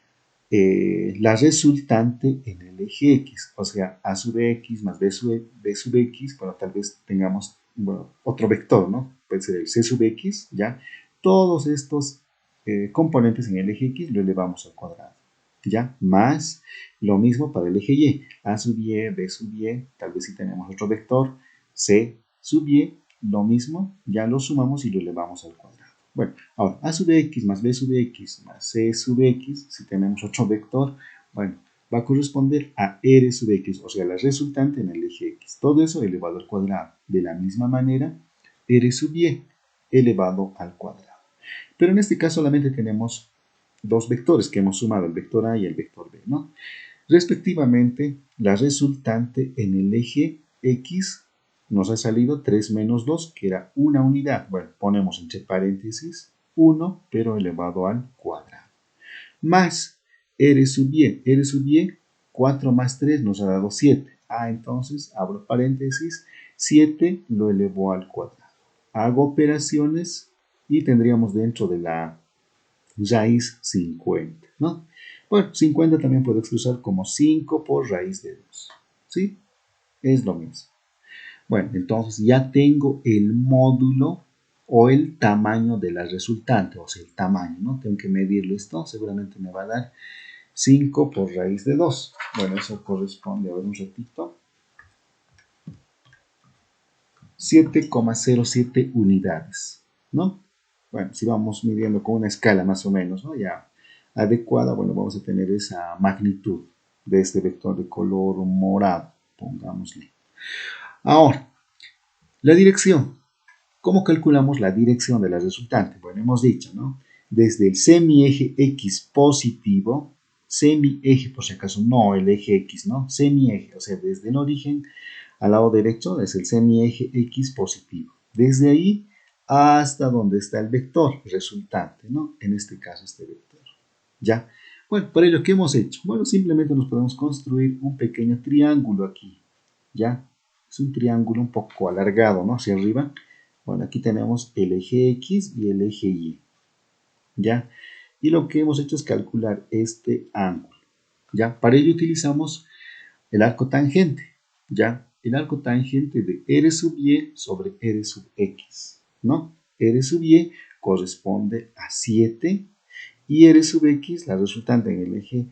S1: la resultante en el eje X, o sea, A sub X más B sub X, bueno, tal vez tengamos bueno, otro vector, ¿no? Puede ser el C sub X, ¿ya? Todos estos componentes en el eje X lo elevamos al cuadrado, ¿ya? Más lo mismo para el eje Y, A sub Y, B sub Y, tal vez si tenemos otro vector, C sub Y, lo mismo, ya lo sumamos y lo elevamos al cuadrado. Bueno, ahora, A sub X más B sub X más C sub X, si tenemos otro vector, bueno, va a corresponder a R sub X, o sea, la resultante en el eje X. Todo eso elevado al cuadrado. De la misma manera, R sub Y elevado al cuadrado. Pero en este caso solamente tenemos dos vectores que hemos sumado, el vector A y el vector B, ¿no? Respectivamente, la resultante en el eje X nos ha salido 3 menos 2, que era una unidad. Bueno, ponemos entre paréntesis 1, pero elevado al cuadrado. Más R sub Y. R sub Y, 4 más 3 nos ha dado 7. Entonces, abro paréntesis, 7 lo elevo al cuadrado. Hago operaciones y tendríamos dentro de la raíz 50, ¿no? Bueno, 50 también puedo expresar como 5 por raíz de 2, ¿sí? Es lo mismo. Bueno, entonces ya tengo el módulo o el tamaño de la resultante, o sea, el tamaño, ¿no? Tengo que medirlo esto, seguramente me va a dar 5 por raíz de 2. Bueno, eso corresponde, a ver un ratito, 7,07 unidades, ¿no? Bueno, si vamos midiendo con una escala más o menos, ¿no? Ya adecuada, bueno, vamos a tener esa magnitud de este vector de color morado, pongámosle. Ahora, la dirección. ¿Cómo calculamos la dirección de la resultante? Bueno, hemos dicho, ¿no? Desde el semieje X positivo, semieje por si acaso, no el eje X, ¿no? Semieje, o sea, desde el origen al lado derecho es el semieje X positivo. Desde ahí hasta donde está el vector resultante, ¿no? En este caso, este vector. ¿Ya? Bueno, para ello, ¿qué hemos hecho? Bueno, simplemente nos podemos construir un pequeño triángulo aquí, ¿ya? Es un triángulo un poco alargado, ¿no? Hacia arriba. Bueno, aquí tenemos el eje X y el eje Y, ¿ya? Y lo que hemos hecho es calcular este ángulo, ¿ya? Para ello utilizamos el arco tangente, ¿ya? El arco tangente de R sub Y sobre R sub X, ¿no? R sub Y corresponde a 7 y R sub X, la resultante en el eje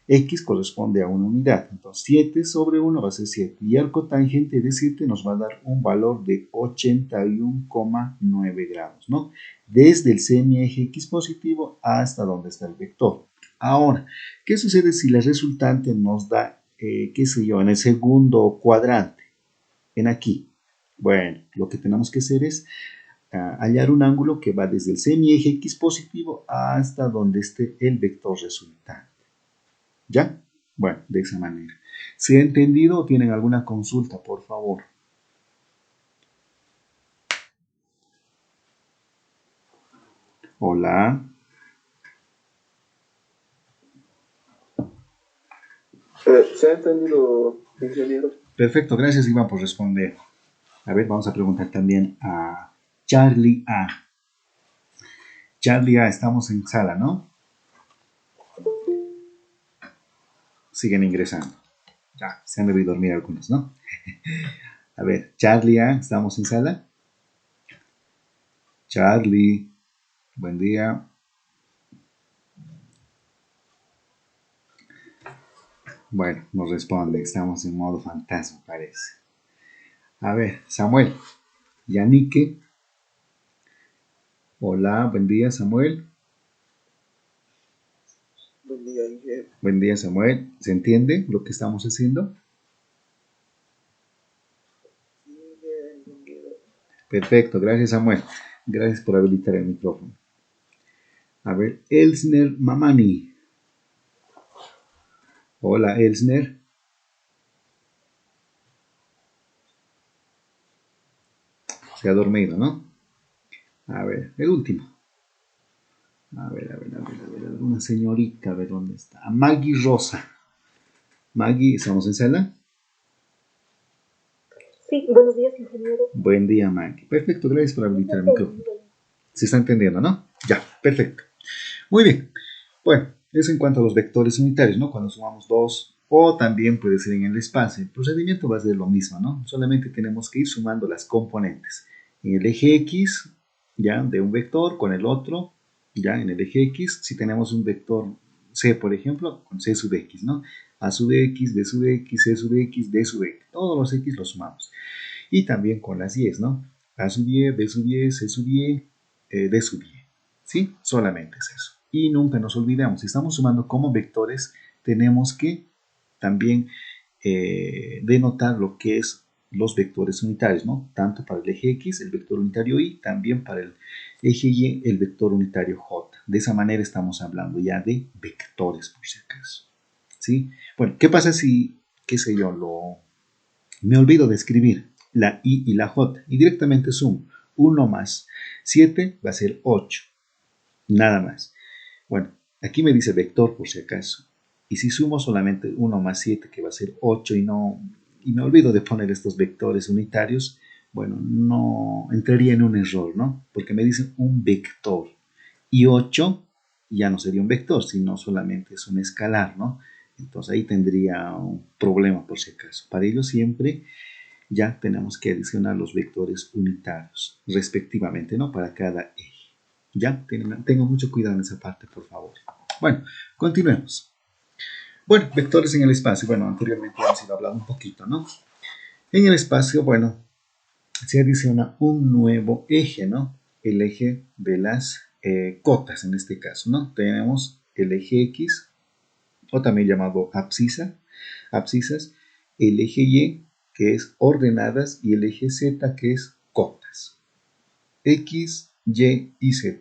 S1: X corresponde a una unidad. Entonces 7 sobre 1 va a ser 7. Y el cotangente de 7 nos va a dar un valor de 81,9 grados, ¿no? Desde el semieje X positivo hasta donde está el vector. Ahora, ¿qué sucede si la resultante nos da, qué sé yo, en el segundo cuadrante? En aquí. Bueno, lo que tenemos que hacer es hallar un ángulo que va desde el semieje X positivo hasta donde esté el vector resultante. ¿Ya? Bueno, de esa manera. ¿Se ha entendido o tienen alguna consulta, por favor? Hola.
S2: ¿Se ha entendido, ingeniero?
S1: Perfecto, gracias Iván por responder. A ver, vamos a preguntar también a Charlie A. Charlie A, estamos en sala, ¿no? Siguen ingresando. Ya, se han debido dormir algunos, ¿no? A ver, Charlie A, ¿estamos en sala? Charlie, buen día. Bueno, nos responde, estamos en modo fantasma, parece. A ver, Samuel, Yanique. Hola, buen día, Samuel.
S2: Buen día, ingeniero.
S1: Buen día, Samuel. ¿Se entiende lo que estamos haciendo? Perfecto, gracias, Samuel. Gracias por habilitar el micrófono. A ver, Elsner Mamani. Hola, Elsner. Se ha dormido, ¿no? A ver, el último. A ver, una señorita, a ver dónde está. Maggie Rosa. Maggie, ¿estamos en sala?
S3: Sí, buenos días, ingeniero.
S1: Buen día, Maggie. Perfecto, gracias por habilitar el micrófono. ¿Se está entendiendo, no? Ya, perfecto. Muy bien. Bueno, eso en cuanto a los vectores unitarios, ¿no? Cuando sumamos dos, o también puede ser en el espacio. El procedimiento va a ser lo mismo, ¿no? Solamente tenemos que ir sumando las componentes. En el eje X, ya, de un vector con el otro, ya, en el eje X, si tenemos un vector C, por ejemplo, con C sub X, ¿no? A sub X, B sub X, C sub X, D sub X. Todos los X los sumamos. Y también con las Y, ¿no? A sub Y, B sub Y, C sub Y, D sub Y. ¿Sí? Solamente es eso. Y nunca nos olvidamos, si estamos sumando como vectores, tenemos que también denotar lo que es los vectores unitarios, ¿no? Tanto para el eje X, el vector unitario Y, también para el eje Y, el vector unitario J. De esa manera estamos hablando ya de vectores, por si acaso. ¿Sí? Bueno, ¿qué pasa si, qué sé yo, me olvido de escribir la I y la J y directamente sumo? 1 más 7 va a ser 8. Nada más. Bueno, aquí me dice vector por si acaso. Y si sumo solamente 1 más 7, que va a ser 8, y me olvido de poner estos vectores unitarios, bueno, no entraría en un error, ¿no? Porque me dicen un vector. Y 8 ya no sería un vector, sino solamente es un escalar, ¿no? Entonces ahí tendría un problema por si acaso. Para ello siempre ya tenemos que adicionar los vectores unitarios, respectivamente, ¿no? Para cada eje. Ya, tengo mucho cuidado en esa parte, por favor. Bueno, continuemos. Bueno, vectores en el espacio. Bueno, anteriormente hemos ido hablando un poquito, ¿no? En el espacio, bueno, se adiciona un nuevo eje, ¿no? El eje de las cotas, en este caso, ¿no? Tenemos el eje X, o también llamado abscisas, el eje Y, que es ordenadas, y el eje Z, que es cotas. X, Y y Z.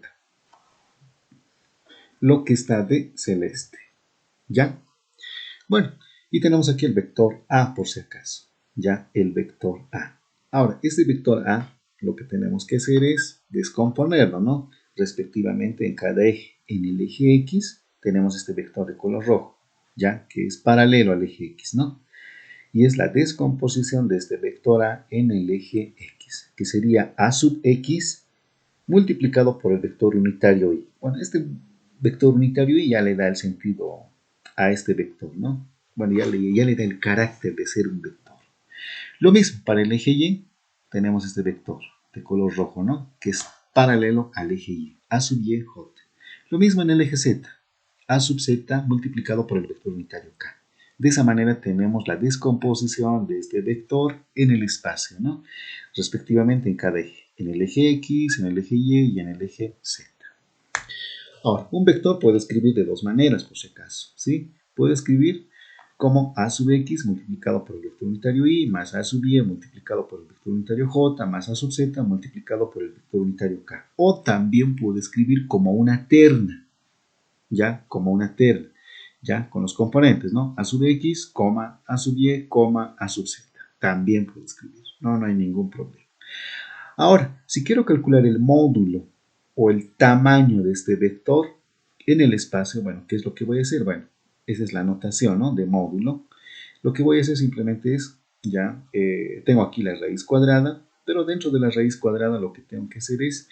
S1: Lo que está de celeste. ¿Ya? Bueno, y tenemos aquí el vector A por si acaso. Ya, el vector A. Ahora, este vector A, lo que tenemos que hacer es descomponerlo, ¿no? Respectivamente en cada eje. En el eje X tenemos este vector de color rojo, ya, que es paralelo al eje X, ¿no? Y es la descomposición de este vector A en el eje X, que sería A sub X multiplicado por el vector unitario Y. Bueno, este vector unitario Y ya le da el sentido a este vector, ¿no? Bueno, ya le da el carácter de ser un vector. Lo mismo para el eje Y, tenemos este vector de color rojo, ¿no? Que es paralelo al eje Y, A sub Y, J. Lo mismo en el eje Z, A sub z multiplicado por el vector unitario k. De esa manera tenemos la descomposición de este vector en el espacio, ¿no? Respectivamente en cada eje. En el eje X, en el eje Y y en el eje Z. Ahora, un vector puede escribir de dos maneras, por si acaso, ¿sí? Puede escribir como a sub x multiplicado por el vector unitario y más a sub y multiplicado por el vector unitario j más a sub z multiplicado por el vector unitario k. O también puede escribir como una terna, ¿ya? Como una terna, ¿ya? Con los componentes, ¿no? A sub x, a sub y, a sub z. También puede escribir, no hay ningún problema. Ahora, si quiero calcular el módulo o el tamaño de este vector en el espacio, bueno, ¿qué es lo que voy a hacer? Bueno, esa es la notación, ¿no? De módulo. Lo que voy a hacer simplemente es, ya, tengo aquí la raíz cuadrada, pero dentro de la raíz cuadrada lo que tengo que hacer es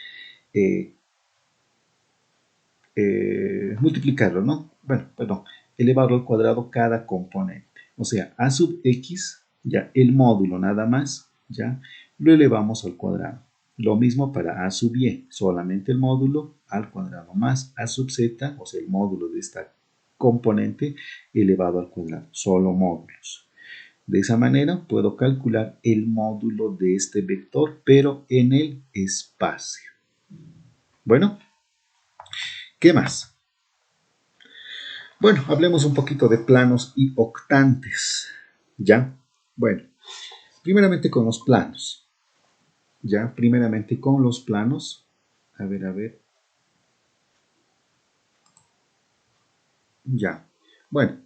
S1: multiplicarlo, ¿no? Bueno, perdón, elevarlo al cuadrado cada componente. O sea, a sub x, ya, el módulo nada más, ya, lo elevamos al cuadrado. Lo mismo para a sub y, solamente el módulo al cuadrado más a sub z, o sea, el módulo de esta componente elevado al cuadrado, solo módulos. De esa manera puedo calcular el módulo de este vector, pero en el espacio. Bueno, ¿qué más? Bueno, hablemos un poquito de planos y octantes. ¿Ya? Bueno, primeramente con los planos. ¿Ya? Primeramente con los planos. A ver. Ya. Bueno,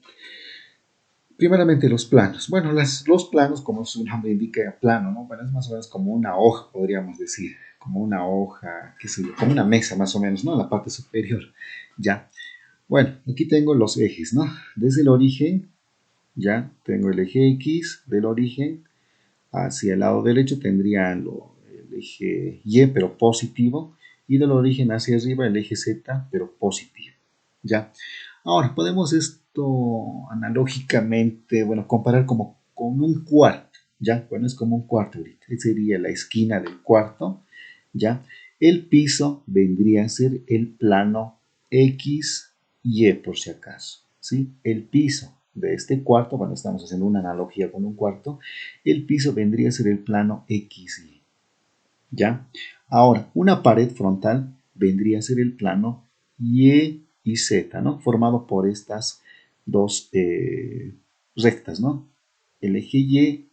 S1: primeramente los planos. Bueno, los planos, como su nombre indica, plano, ¿no? Bueno, es más o menos como una hoja, podríamos decir. Como una hoja, qué sé yo, como una mesa más o menos, ¿no? En la parte superior. ¿Ya? Bueno, aquí tengo los ejes, ¿no? Desde el origen, ya tengo el eje X del origen hacia el lado derecho tendría el eje Y, pero positivo, y del origen hacia arriba el eje Z, pero positivo. ¿Ya? Ahora, podemos esto analógicamente, bueno, comparar como con un cuarto, ¿ya? Bueno, es como un cuarto ahorita. Esa sería la esquina del cuarto, ¿ya? El piso vendría a ser el plano X, Y, por si acaso, ¿sí? El piso de este cuarto, bueno, estamos haciendo una analogía con un cuarto, el piso vendría a ser el plano XY, ¿ya? Ahora, una pared frontal vendría a ser el plano Y y Z, ¿no? Formado por estas dos rectas, ¿no? El eje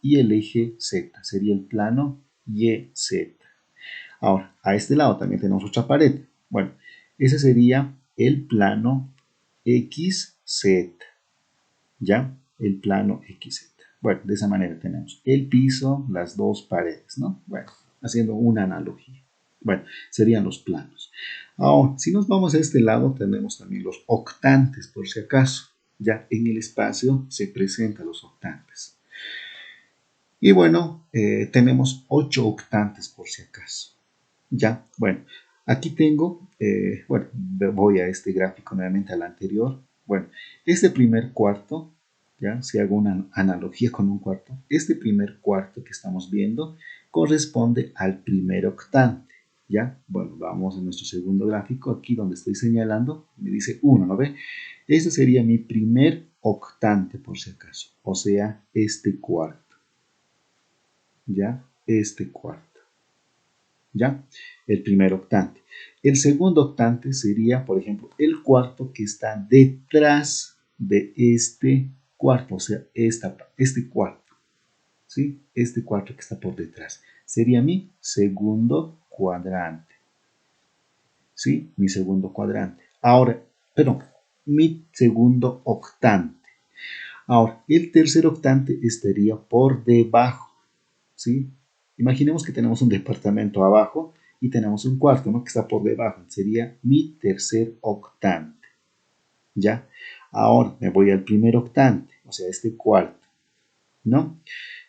S1: y el eje Z, sería el plano YZ. Ahora, a este lado también tenemos otra pared. Bueno, ese sería el plano XZ, ¿ya? El plano XZ. Bueno, de esa manera tenemos el piso, las dos paredes, ¿no? Bueno, haciendo una analogía. Bueno, serían los planos. Ahora, si nos vamos a este lado, tenemos también los octantes, por si acaso. Ya en el espacio se presentan los octantes. Y bueno, tenemos 8 octantes, por si acaso. Ya, bueno, aquí tengo, bueno, voy a este gráfico nuevamente al anterior. Bueno, este primer cuarto, ya, si hago una analogía con un cuarto, este primer cuarto que estamos viendo corresponde al primer octante, ya. Bueno, vamos a nuestro segundo gráfico, aquí donde estoy señalando, me dice 1, ¿no ve? Este sería mi primer octante, por si acaso, o sea, este cuarto, ya, este cuarto. ¿Ya? El primer octante. El segundo octante sería, por ejemplo, el cuarto que está detrás de este cuarto, o sea, este cuarto, ¿sí? Este cuarto que está por detrás. Sería mi segundo cuadrante, ¿sí? Mi segundo cuadrante. Ahora, perdón, mi segundo octante. Ahora, el tercer octante estaría por debajo, ¿sí? Imaginemos que tenemos un departamento abajo y tenemos un cuarto, ¿no? Que está por debajo. Sería mi tercer octante, ¿ya? Ahora me voy al primer octante, o sea, este cuarto, ¿no?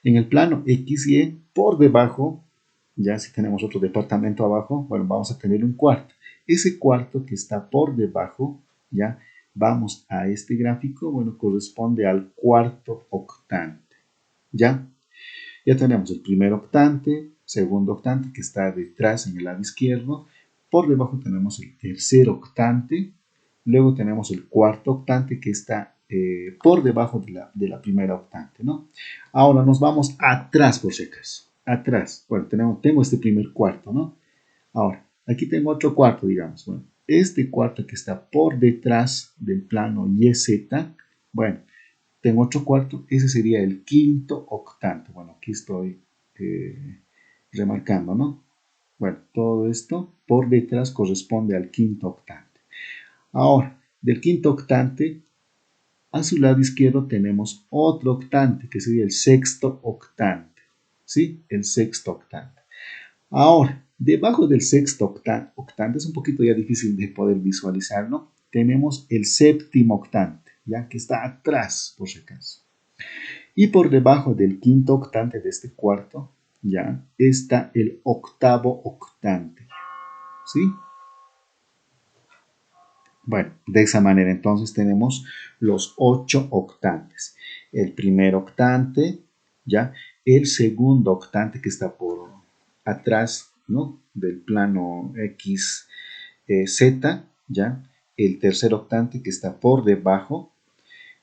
S1: En el plano XY, por debajo, ya si tenemos otro departamento abajo, bueno, vamos a tener un cuarto. Ese cuarto que está por debajo, ya, vamos a este gráfico, bueno, corresponde al cuarto octante, ¿ya? Ya tenemos el primer octante, segundo octante que está detrás en el lado izquierdo. Por debajo tenemos el tercer octante, Luego tenemos el cuarto octante que está por debajo de la primera octante, ¿no? Ahora nos vamos atrás, por si acaso. Atrás. Bueno, tengo este primer cuarto, ¿no? Ahora, aquí tengo otro cuarto, digamos. Bueno, este cuarto que está por detrás del plano YZ, bueno, tengo otro cuarto, ese sería el quinto octante. Bueno, aquí estoy remarcando, ¿no? Bueno, todo esto por detrás corresponde al quinto octante. Ahora, del quinto octante, a su lado izquierdo tenemos otro octante, que sería el sexto octante. ¿Sí? El sexto octante. Ahora, debajo del sexto octante, es un poquito ya difícil de poder visualizarlo, tenemos el séptimo octante, ya que está atrás, por si acaso. Y por debajo del quinto octante de este cuarto, ya está el octavo octante. ¿Sí? Bueno, de esa manera entonces tenemos los 8 octantes. El primer octante, ya, el segundo octante que está por atrás, ¿no? Del plano X, Z, ya, el tercer octante que está por debajo,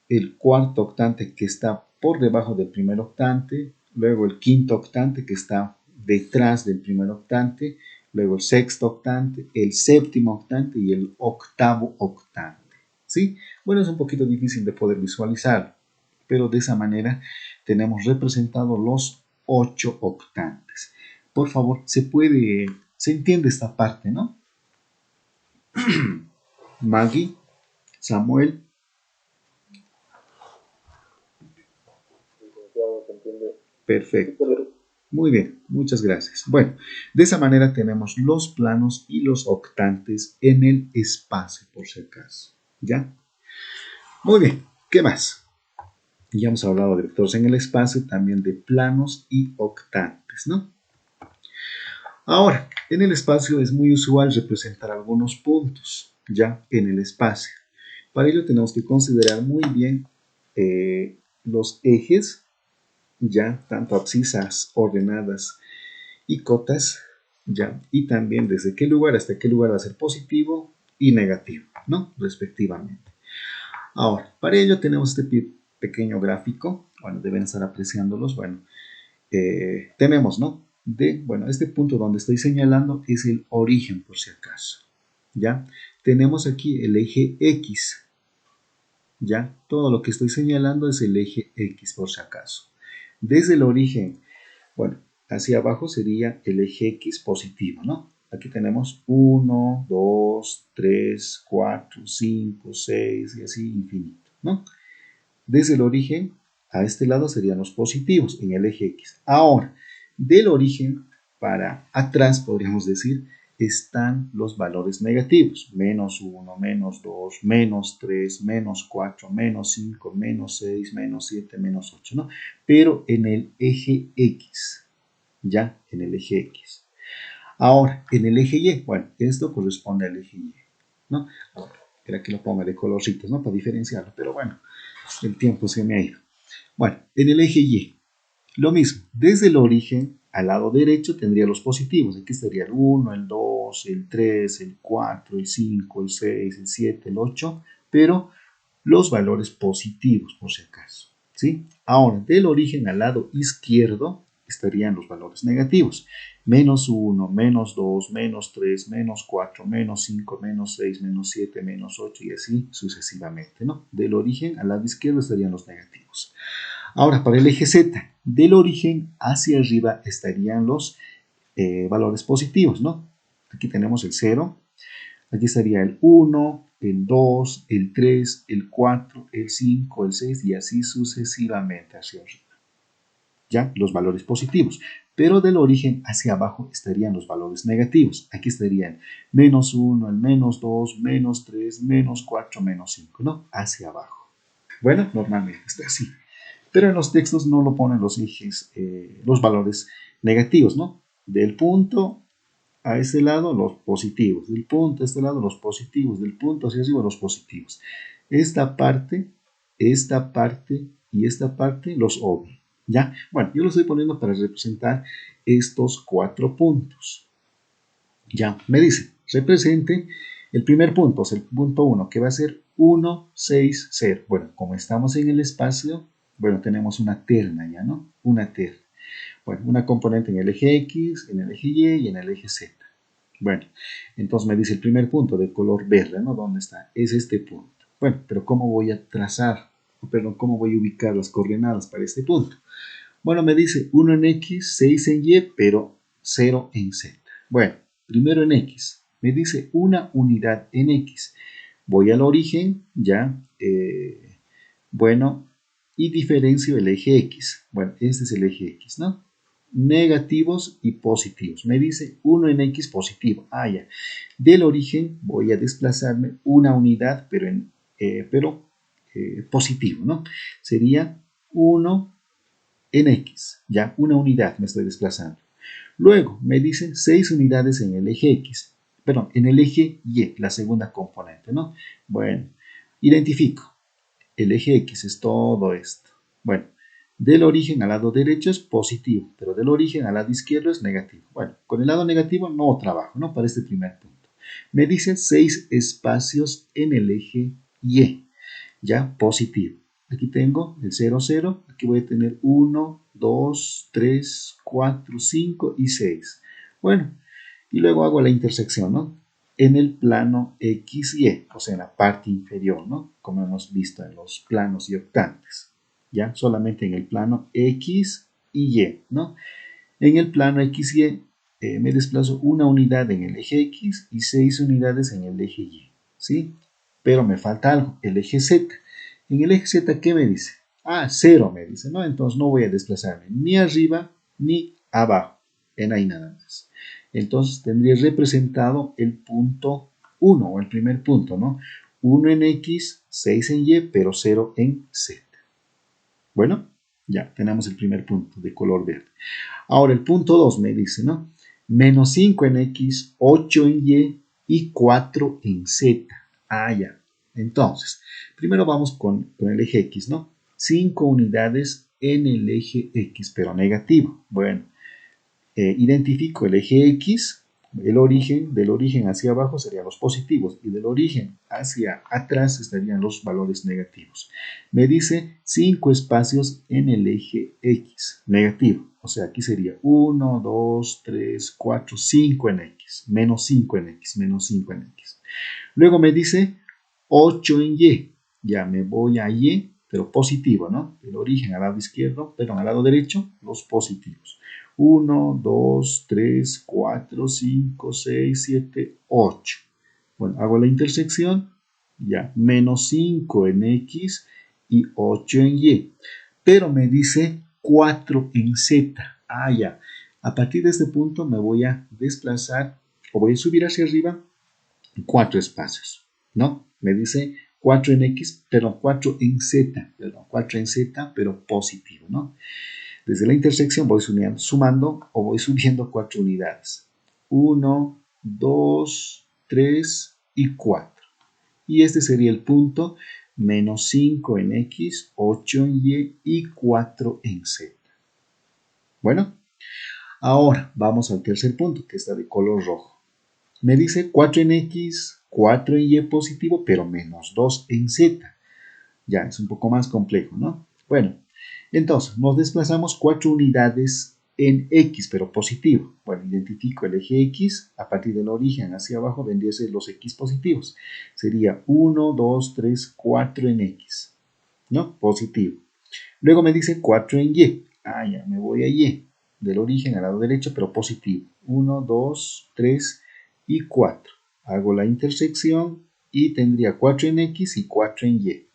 S1: el cuarto octante que está por debajo del primer octante, luego el quinto octante que está detrás del primer octante, luego el sexto octante, el séptimo octante y el octavo octante. ¿Sí? Bueno, es un poquito difícil de poder visualizar, pero de esa manera tenemos representados los 8 octantes. Por favor, se entiende esta parte, ¿no? Maggie, Samuel. Perfecto. Muy bien, muchas gracias. Bueno, de esa manera tenemos los planos y los octantes en el espacio, por si acaso. ¿Ya? Muy bien, ¿qué más? Ya hemos hablado de vectores en el espacio, también de planos y octantes, ¿no? Ahora, en el espacio es muy usual representar algunos puntos, ya, en el espacio. Para ello tenemos que considerar muy bien los ejes, ya, tanto abscisas ordenadas y cotas, ya, y también desde qué lugar hasta qué lugar va a ser positivo y negativo, ¿no? Respectivamente. Ahora, para ello tenemos este pequeño gráfico, bueno, deben estar apreciándolos, bueno, tenemos, ¿no? Bueno, este punto donde estoy señalando es el origen, por si acaso, ¿ya? Tenemos aquí el eje X, ¿ya? Todo lo que estoy señalando es el eje X, por si acaso. Desde el origen, bueno, hacia abajo sería el eje X positivo, ¿no? Aquí tenemos 1, 2, 3, 4, 5, 6 y así infinito, ¿no? Desde el origen a este lado serían los positivos en el eje X. Ahora, del origen para atrás, podríamos decir, están los valores negativos. Menos 1, menos 2, menos 3, menos 4, menos 5, menos 6, menos 7, menos 8, ¿no? Pero en el eje X, ya, en el eje X. Ahora, en el eje Y, bueno, esto corresponde al eje Y, ¿no? Ahora, era que lo ponga de colorcitos, ¿no? Para diferenciarlo, pero bueno, el tiempo se me ha ido. Bueno, en el eje Y, lo mismo, desde el origen al lado derecho tendría los positivos. Aquí estaría el 1, el 2, el 3, el 4, el 5, el 6, el 7, el 8, pero los valores positivos por si acaso, ¿sí? Ahora, del origen al lado izquierdo estarían los valores negativos. Menos 1, menos 2, menos 3, menos 4, menos 5, menos 6, menos 7, menos 8 y así sucesivamente, ¿no? Del origen al lado izquierdo estarían los negativos. Ahora, para el eje Z, del origen hacia arriba estarían los valores positivos, ¿no? Aquí tenemos el 0, aquí estaría el 1, el 2, el 3, el 4, el 5, el 6 y así sucesivamente hacia arriba. ¿Ya? Los valores positivos. Pero del origen hacia abajo estarían los valores negativos. Aquí estarían menos 1, el menos 2, menos 3, menos 4, menos 5, ¿no? Hacia abajo. Bueno, normalmente está así. Pero en los textos no lo ponen los ejes, los valores negativos, ¿no? Del punto a este lado los positivos, del punto a este lado los positivos, del punto hacia arriba los positivos. Esta parte y esta parte los obvio, ¿ya? Bueno, yo lo estoy poniendo para representar estos 4 puntos. Ya, me dice, represente El primer punto, o sea, el punto 1, que va a ser 1, 6, 0. Bueno, como estamos en el espacio, bueno, tenemos una terna ya, ¿no? Una terna. Bueno, una componente en el eje X, en el eje Y y en el eje Z. Bueno, entonces me dice el primer punto de color verde, ¿no? ¿Dónde está? Es este punto. Bueno, pero ¿cómo voy a trazar? Perdón, ¿cómo voy a ubicar las coordenadas para este punto? Bueno, me dice 1 en X, 6 en Y, pero 0 en Z. Bueno, primero en X. Me dice una unidad en X. Voy al origen, ya. Bueno, y diferencio el eje X. Bueno, este es el eje X, ¿no? Negativos y positivos. Me dice 1 en X positivo. Ah, ya. Del origen voy a desplazarme una unidad, pero positivo, ¿no? Sería 1 en X, ya, una unidad me estoy desplazando. Luego me dicen 6 unidades en el eje X, perdón, en el eje Y, la segunda componente, ¿no? Bueno, identifico, el eje X es todo esto. Bueno, del origen al lado derecho es positivo, pero del origen al lado izquierdo es negativo. Bueno, con el lado negativo no trabajo, ¿no? Para este primer punto. Me dicen 6 espacios en el eje Y, ya, positivo. Aquí tengo el 0, 0. Aquí voy a tener 1, 2, 3, 4, 5 y 6. Bueno, y luego hago la intersección, ¿no? En el plano XY, o sea, en la parte inferior, ¿no? Como hemos visto en los planos y octantes. ¿Ya? Solamente en el plano X y Y, ¿no? En el plano XY me desplazo una unidad en el eje X y 6 unidades en el eje Y, ¿sí? Pero me falta algo, el eje Z. En el eje Z, ¿qué me dice? Ah, 0 me dice, ¿no? Entonces no voy a desplazarme ni arriba ni abajo. En ahí nada más. Entonces tendría representado el punto 1 o el primer punto, ¿no? 1 en X, 6 en Y, pero 0 en Z. Bueno, ya tenemos el primer punto de color verde. Ahora el punto 2 me dice, ¿no? Menos 5 en X, 8 en Y 4 en Z. Ah, ya. Entonces, primero vamos con el eje X, ¿no? 5 unidades en el eje X, pero negativo. Bueno, identifico el eje X, el origen, del origen hacia abajo serían los positivos y del origen hacia atrás estarían los valores negativos. Me dice 5 espacios en el eje X, negativo. O sea, aquí sería 1, 2, 3, 4, 5 en X, menos 5 en X, menos 5 en X. Luego me dice 8 en Y. Ya me voy a Y, pero positivo, ¿no? El origen al lado izquierdo, perdón, al lado derecho, los positivos. 1, 2, 3, 4, 5, 6, 7, 8. Bueno, hago la intersección, ya, menos 5 en X y 8 en Y. Pero me dice 4 en Z. Ah, ya. A partir de este punto me voy a desplazar o voy a subir hacia arriba 4 espacios, ¿no? Me dice 4 en X, pero 4 en Z, perdón, 4 en Z, pero positivo, ¿no? Desde la intersección voy sumando o voy subiendo 4 unidades. 1, 2, 3 y 4. Y este sería el punto menos 5 en X, 8 en Y y 4 en Z. Bueno, ahora vamos al tercer punto, que está de color rojo. Me dice 4 en X, 4 en Y positivo, pero menos 2 en Z. Ya, es un poco más complejo, ¿no? Bueno, entonces nos desplazamos 4 unidades en X, pero positivo. Bueno, identifico el eje X, a partir del origen hacia abajo vendría a ser los X positivos. Sería 1, 2, 3, 4 en X, ¿no? Positivo. Luego me dice 4 en Y. Ah, ya, me voy a Y, del origen al lado derecho, pero positivo. 1, 2, 3 y 4. Hago la intersección y tendría 4 en X y 4 en Y.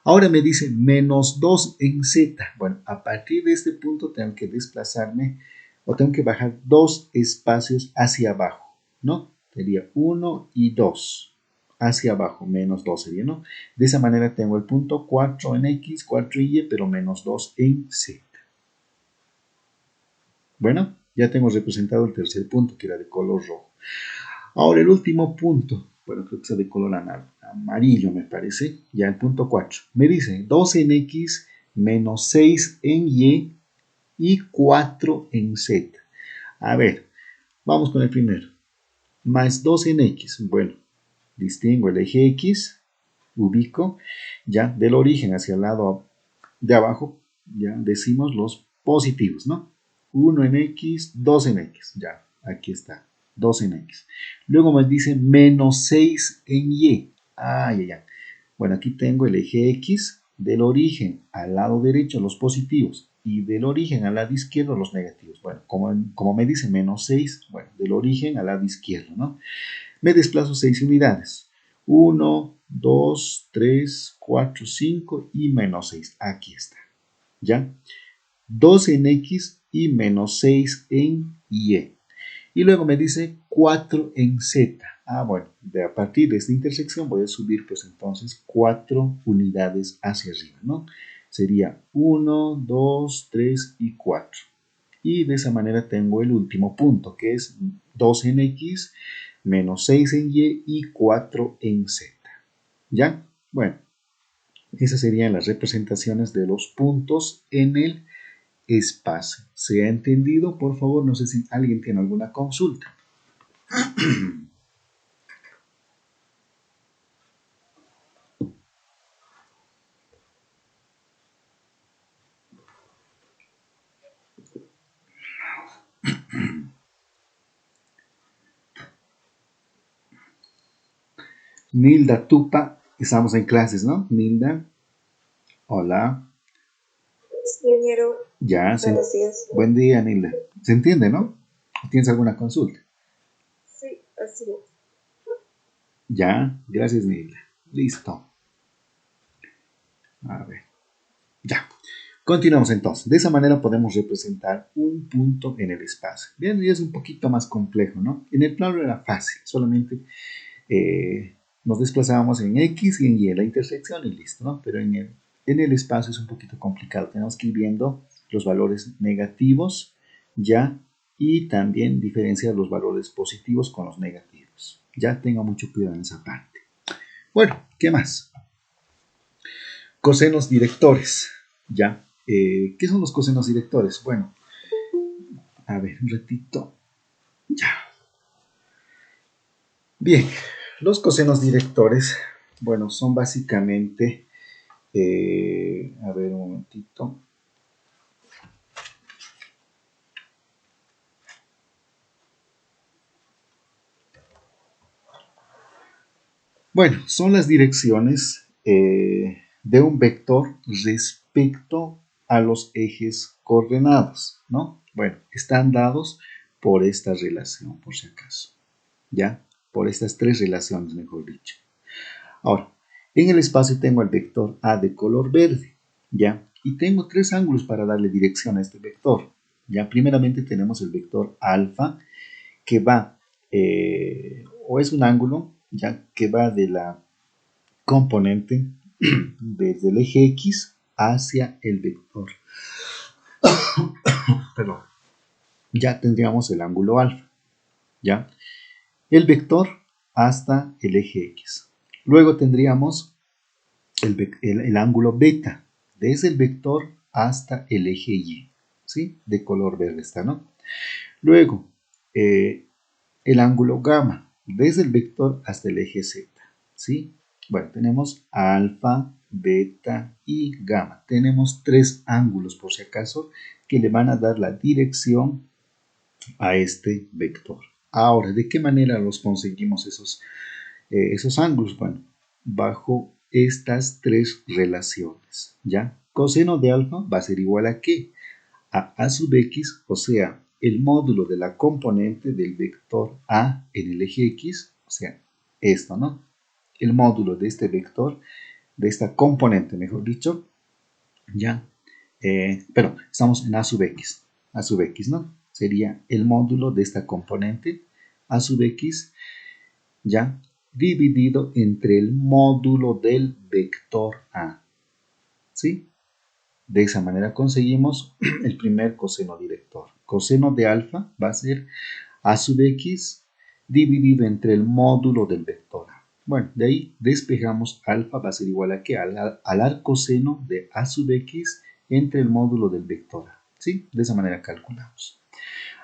S1: Ahora me dice menos 2 en Z. Bueno, a partir de este punto tengo que desplazarme o tengo que bajar 2 espacios hacia abajo, ¿no? Sería 1 y 2 hacia abajo, menos 2 sería, ¿no? De esa manera tengo el punto 4 en X, 4 en Y, pero menos 2 en Z. Bueno, ya tengo representado el tercer punto, que era de color rojo. Ahora el último punto, bueno, creo que está de color amarillo, me parece. Ya el punto 4. Me dice 2 en X menos 6 en y 4 en Z. A ver, vamos con el primero. Más 2 en X. Bueno, distingo el eje X, ubico, ya del origen hacia el lado de abajo, ya decimos los positivos, ¿no? 1 en X, 2 en X, ya, aquí está, 2 en X. Luego me dice menos 6 en Y. Ya. Bueno, aquí tengo el eje X, del origen al lado derecho los positivos y del origen al lado izquierdo los negativos. Bueno, como me dice menos 6, bueno, del origen al lado izquierdo, ¿no? Me desplazo 6 unidades. 1, 2, 3, 4, 5 y menos 6. Aquí está. ¿Ya? 2 en X y menos 6 en Y. Y luego me dice 4 en Z. Bueno, a partir de esta intersección voy a subir pues entonces 4 unidades hacia arriba, ¿no? Sería 1, 2, 3 y 4. Y de esa manera tengo el último punto, que es 2 en X, menos 6 en Y y 4 en Z. ¿Ya? Bueno, esas serían las representaciones de los puntos en el espacio. ¿Se ha entendido? Por favor, no sé si alguien tiene alguna consulta. Nilda Tupa, estamos en clases, ¿no? Nilda, hola.
S3: Sí, ingeniero.
S1: Ya,
S3: Buenos días.
S1: buen día, Nilda. ¿Se entiende, no? ¿Tienes alguna consulta?
S3: Sí, así es.
S1: Ya, gracias, Nilda. Listo. A ver, ya. Continuamos entonces. De esa manera podemos representar un punto en el espacio. Bien, y es un poquito más complejo, ¿no? En el plano era fácil, solamente nos desplazábamos en X y en Y, la intersección y listo, ¿no? Pero en el espacio es un poquito complicado. Tenemos que ir viendo los valores negativos, ya, y también diferenciar los valores positivos con los negativos. Ya tenga mucho cuidado en esa parte. Bueno, ¿qué más? Cosenos directores, ya. ¿Qué son los cosenos directores? Bueno, a ver, un ratito. Ya. Bien, los cosenos directores, bueno, son básicamente, a ver un momentito. Bueno, son las direcciones de un vector respecto a los ejes coordenados, ¿no? Bueno, están dados por esta relación, por si acaso, ¿ya? Por estas tres relaciones, mejor dicho. Ahora, en el espacio tengo el vector A de color verde, ¿ya? Y tengo tres ángulos para darle dirección a este vector, ¿ya? Primeramente tenemos el vector alfa, que va, o es un ángulo, ya que va de la componente desde el eje X hacia el vector. Perdón. Ya tendríamos el ángulo alfa, ¿ya? El vector hasta el eje X. Luego tendríamos el ángulo beta, desde el vector hasta el eje Y, ¿sí? De color verde está, ¿no? Luego, el ángulo gamma, desde el vector hasta el eje Z, ¿sí? Bueno, tenemos alfa, beta y gamma. Tenemos tres ángulos, por si acaso, que le van a dar la dirección a este vector. Ahora, ¿de qué manera los conseguimos esos ángulos? Bueno, bajo estas tres relaciones, ¿ya? Coseno de alfa va a ser igual a ¿qué? A sub x, o sea, el módulo de la componente del vector A en el eje X, o sea, esto, ¿no? El módulo de este vector, de esta componente, mejor dicho, ¿ya? Pero estamos en A sub X, ¿no? Sería el módulo de esta componente, A sub X, ¿ya? Dividido entre el módulo del vector A, ¿sí? De esa manera conseguimos el primer coseno director. Coseno de alfa va a ser A sub X dividido entre el módulo del vector A. Bueno, de ahí despejamos alfa va a ser igual a ¿qué? Al arcoseno de A sub X entre el módulo del vector A. ¿Sí? De esa manera calculamos.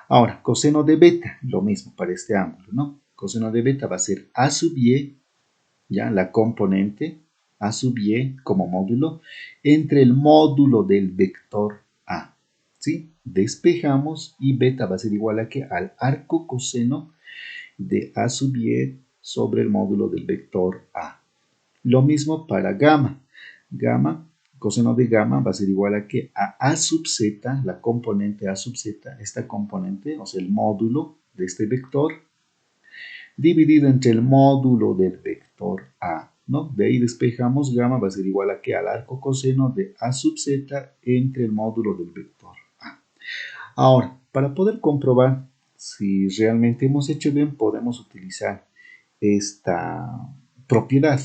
S1: Ahora, coseno de beta, lo mismo para este ángulo, ¿no? Coseno de beta va a ser A sub Y ya la componente a sub y como módulo entre el módulo del vector a, ¿sí? Despejamos y beta va a ser igual a que al arco coseno de a sub y sobre el módulo del vector a. Lo mismo para gamma. Gamma, coseno de gamma va a ser igual a que a sub z, la componente a sub z, esta componente, o sea, el módulo de este vector, dividido entre el módulo del vector a, ¿no? De ahí despejamos gamma va a ser igual a que al arco coseno de a sub z entre el módulo del vector a. Ahora, para poder comprobar si realmente hemos hecho bien, podemos utilizar esta propiedad,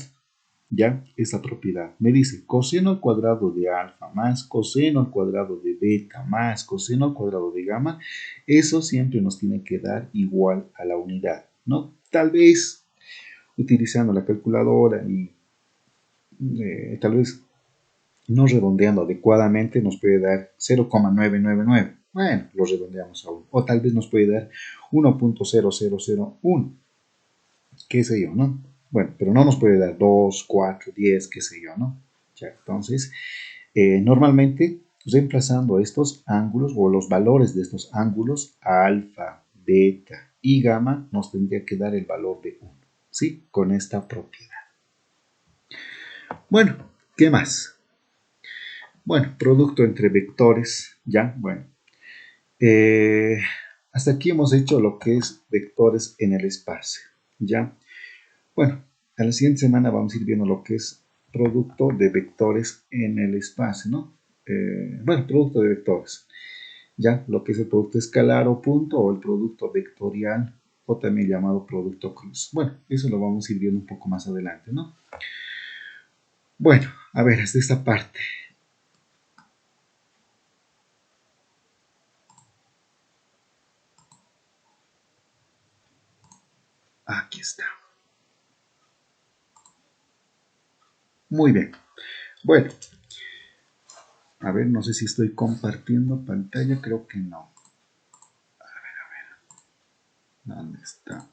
S1: ¿ya? Esta propiedad me dice coseno al cuadrado de alfa más coseno al cuadrado de beta más coseno al cuadrado de gamma, eso siempre nos tiene que dar igual a la unidad, ¿no? Tal vez utilizando la calculadora y tal vez no redondeando adecuadamente nos puede dar 0,999. Bueno, lo redondeamos a 1. O tal vez nos puede dar 1.0001. Qué sé yo, ¿no? Bueno, pero no nos puede dar 2, 4, 10, qué sé yo, ¿no? Ya, entonces, normalmente reemplazando estos ángulos o los valores de estos ángulos, alfa, beta y gamma, nos tendría que dar el valor de 1, ¿sí? Con esta propiedad. Bueno, ¿qué más? Bueno, producto entre vectores, ¿ya? Bueno, hasta aquí hemos hecho lo que es vectores en el espacio, ¿ya? Bueno, a la siguiente semana vamos a ir viendo lo que es producto de vectores en el espacio, ¿no? Bueno, producto de vectores, ¿ya? Lo que es el producto escalar o punto o el producto vectorial o también llamado producto cruz. Bueno, eso lo vamos a ir viendo un poco más adelante, ¿no? Bueno, a ver, hasta esta parte. Aquí está. Muy bien. Bueno, a ver, no sé si estoy compartiendo pantalla, creo que no. A ver. ¿Dónde está?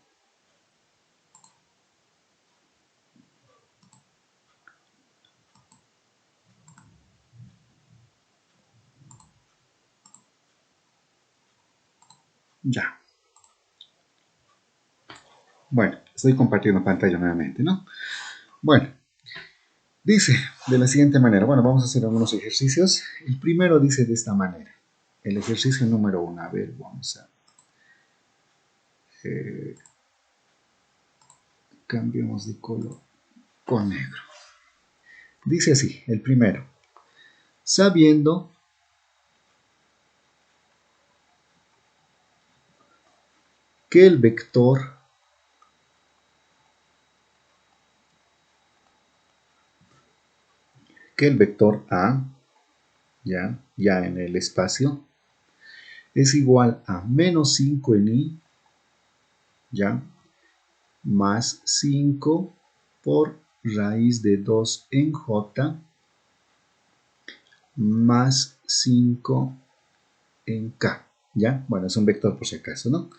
S1: Ya. Bueno, estoy compartiendo pantalla nuevamente, ¿no? Bueno, dice de la siguiente manera. Bueno, vamos a hacer algunos ejercicios. El primero dice de esta manera. El ejercicio número 1. A ver, vamos a... cambiamos de color con negro. Dice así, el primero. Sabiendo que el vector A, ya en el espacio, es igual a menos 5 en I, ya, más 5 por raíz de 2 en J, más 5 en K, ¿ya? Bueno, es un vector por si acaso, ¿no?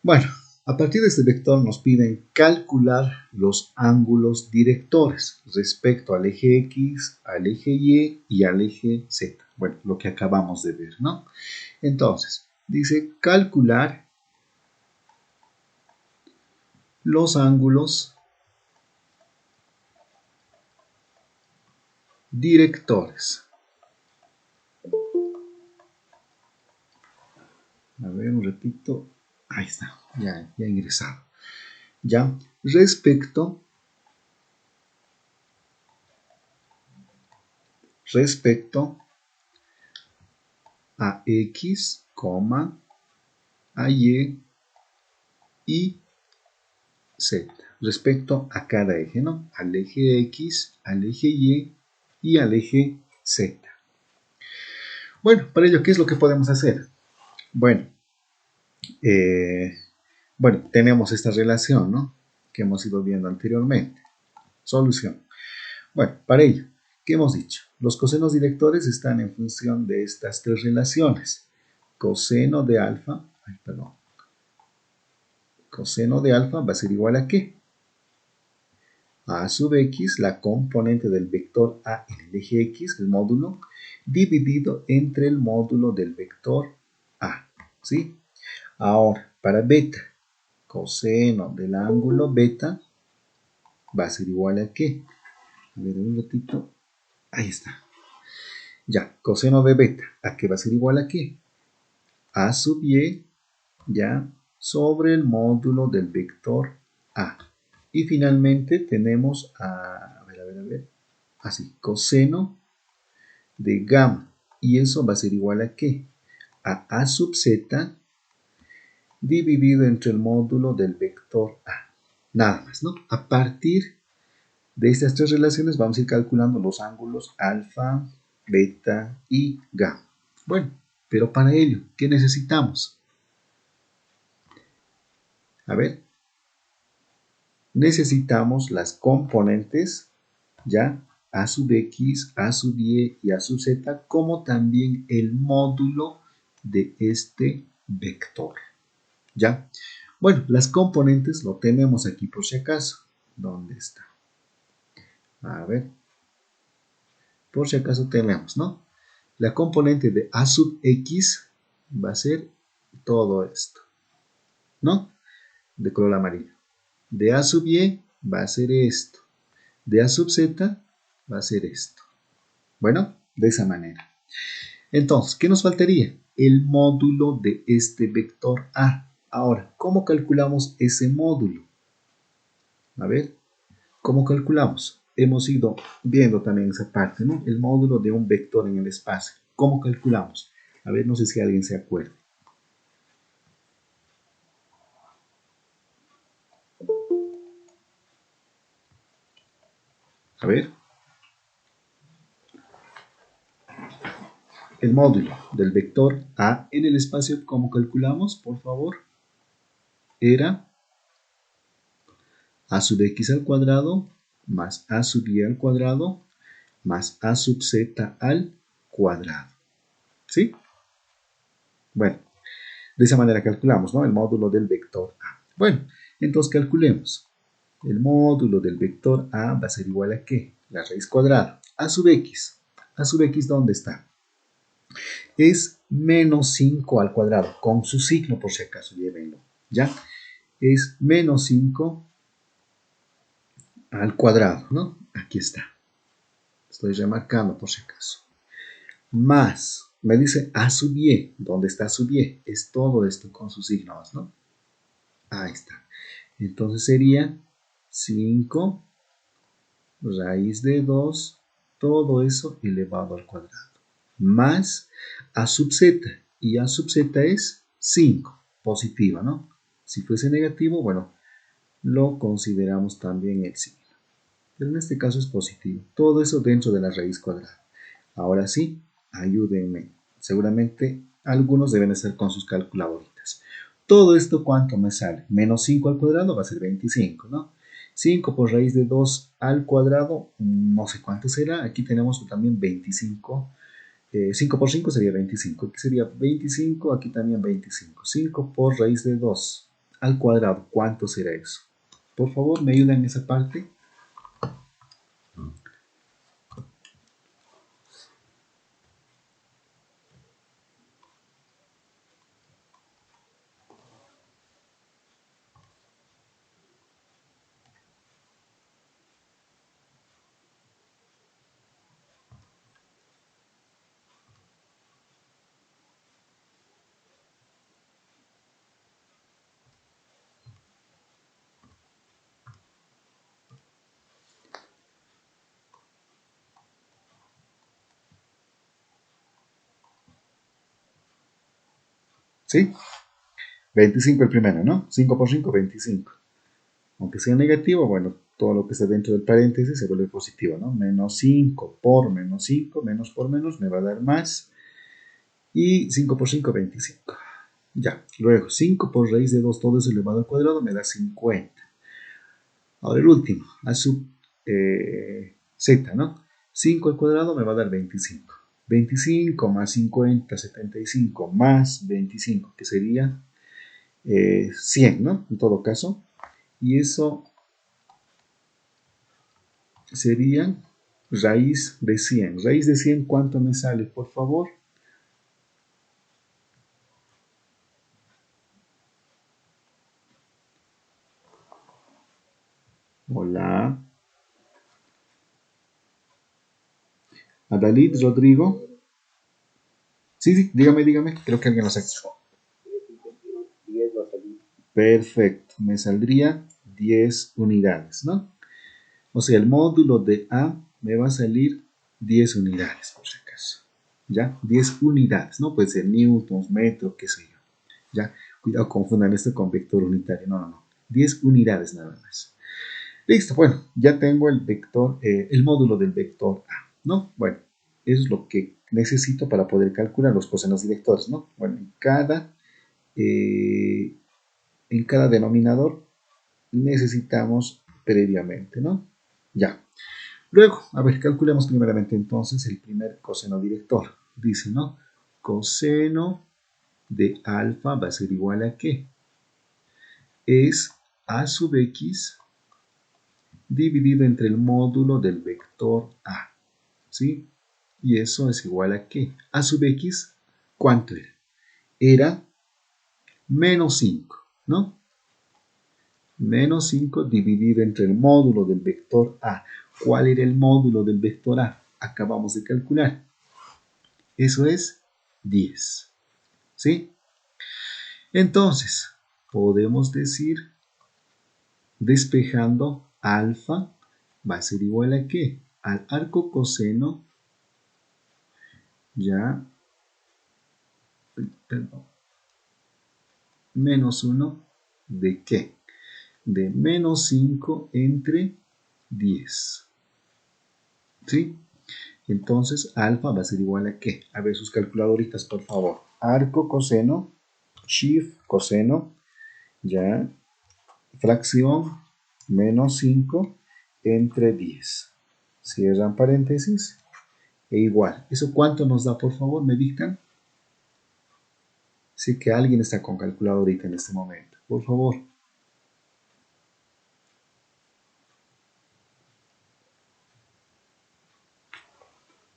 S1: Bueno, a partir de este vector nos piden calcular los ángulos directores respecto al eje X, al eje Y y al eje Z. Bueno, lo que acabamos de ver, ¿no? Entonces, dice calcular los ángulos directores. A ver, repito. Ahí está, ya ingresado. Ya, respecto a X, a Y y Z. Respecto a cada eje, ¿no? Al eje X, al eje y al eje Z. Bueno, para ello, ¿qué es lo que podemos hacer? Bueno, tenemos esta relación, ¿no? Que hemos ido viendo anteriormente. Solución. Bueno, para ello, ¿qué hemos dicho? Los cosenos directores están en función de estas tres relaciones. Coseno de alfa, coseno de alfa va a ser igual a ¿qué? A sub x, la componente del vector A en el eje x, el módulo, dividido entre el módulo del vector A, ¿sí? Ahora, para beta, coseno del ángulo beta va a ser igual a ¿qué? A ver, un ratito. Ahí está. Ya, coseno de beta, ¿a qué va a ser igual a qué? A sub y, ya, sobre el módulo del vector A. Y finalmente tenemos a ver, así, coseno de gamma. Y eso va a ser igual a ¿qué? A sub z dividido entre el módulo del vector A. Nada más, ¿no? A partir de estas tres relaciones vamos a ir calculando los ángulos alfa, beta y gamma. Bueno, pero para ello, ¿qué necesitamos? A ver, necesitamos las componentes, ya, a sub x, a sub y a sub z, como también el módulo de este vector, ¿ya? Bueno, las componentes lo tenemos aquí por si acaso. ¿Dónde está? A ver, por si acaso tenemos, ¿no? La componente de a sub x va a ser todo esto, ¿no? De color amarillo. De a sub y va a ser esto. De a sub z va a ser esto. Bueno, de esa manera. Entonces, ¿qué nos faltaría? El módulo de este vector A. Ahora, ¿cómo calculamos ese módulo? A ver, ¿cómo calculamos? Hemos ido viendo también esa parte, ¿no? El módulo de un vector en el espacio. ¿Cómo calculamos? A ver, no sé si alguien se acuerda. A ver. El módulo del vector A en el espacio, ¿cómo calculamos? Por favor. Era a sub x al cuadrado más a sub y al cuadrado más a sub z al cuadrado. ¿Sí? Bueno, de esa manera calculamos, ¿no? El módulo del vector A. Bueno, entonces calculemos. El módulo del vector A va a ser igual a ¿qué? La raíz cuadrada. A sub x. ¿A sub x dónde está? Es menos 5 al cuadrado, con su signo por si acaso, llévenlo. ¿Ya? Es menos 5 al cuadrado, ¿no? Aquí está. Estoy remarcando por si acaso. Más, me dice a sub y. ¿Dónde está sub y? Es todo esto con sus signos, ¿no? Ahí está. Entonces sería 5 raíz de 2, todo eso elevado al cuadrado. Más a sub z. Y a sub z es 5, positiva, ¿no? Si fuese negativo, bueno, lo consideramos también el signo. Pero en este caso es positivo. Todo eso dentro de la raíz cuadrada. Ahora sí, ayúdenme. Seguramente algunos deben estar con sus calculadoritas. Todo esto, ¿cuánto me sale? Menos 5 al cuadrado va a ser 25, ¿no? 5 por raíz de 2 al cuadrado, no sé cuánto será. Aquí tenemos también 25. 5 por 5 sería 25. Aquí sería 25, aquí también 25. 5 por raíz de 2 al cuadrado, ¿cuánto será eso? Por favor, ¿me ayudan en esa parte? ¿Sí? 25 el primero, ¿no? 5 por 5, 25. Aunque sea negativo, bueno, todo lo que está dentro del paréntesis se vuelve positivo, ¿no? Menos 5 por menos 5, menos por menos, me va a dar más. Y 5 por 5, 25. Ya, luego 5 por raíz de 2, todo eso elevado al cuadrado, me da 50. Ahora el último, a sub z, ¿no? 5 al cuadrado me va a dar 25. 25 más 50, 75 más 25, que sería 100, ¿no? En todo caso. Y eso serían raíz de 100. Raíz de 100, ¿cuánto me sale, por favor? Hola. Adalid, Rodrigo. Sí, sí, dígame. Creo que alguien lo sabe.
S2: 10 va a salir.
S1: Perfecto. Me saldría 10 unidades, ¿no? O sea, el módulo de A me va a salir 10 unidades, por si acaso. ¿Ya? 10 unidades, ¿no? Puede ser newtons, metros, qué sé yo. ¿Ya? Cuidado, confundan esto con vector unitario. No. 10 unidades nada más. Listo, bueno, ya tengo el vector, el módulo del vector A, ¿no? Bueno, eso es lo que necesito para poder calcular los cosenos y vectores, ¿no? Bueno, eh, en cada denominador necesitamos previamente, ¿no? Ya. Luego, a ver, calculemos primeramente entonces el primer coseno director. Dice, ¿no? Coseno de alfa va a ser igual a ¿qué? Es a sub x dividido entre el módulo del vector a, ¿sí? Y eso es igual a ¿qué? A sub x, ¿cuánto era? Era menos 5, ¿no? Menos 5 dividido entre el módulo del vector a. ¿Cuál era el módulo del vector a? Acabamos de calcular. Eso es 10, ¿sí? Entonces, podemos decir, despejando, alfa va a ser igual a ¿qué? Al arco coseno, ya, perdón, menos 1 de ¿qué? De menos 5 entre 10, ¿sí? Entonces, alfa va a ser igual a ¿qué? A ver sus calculadoritas, por favor. Arco coseno, shift coseno, ya, fracción menos 5 entre 10. Cierran paréntesis e igual. ¿Eso cuánto nos da, por favor? ¿Me dictan? Sí que alguien está con calculadorita en este momento. Por favor.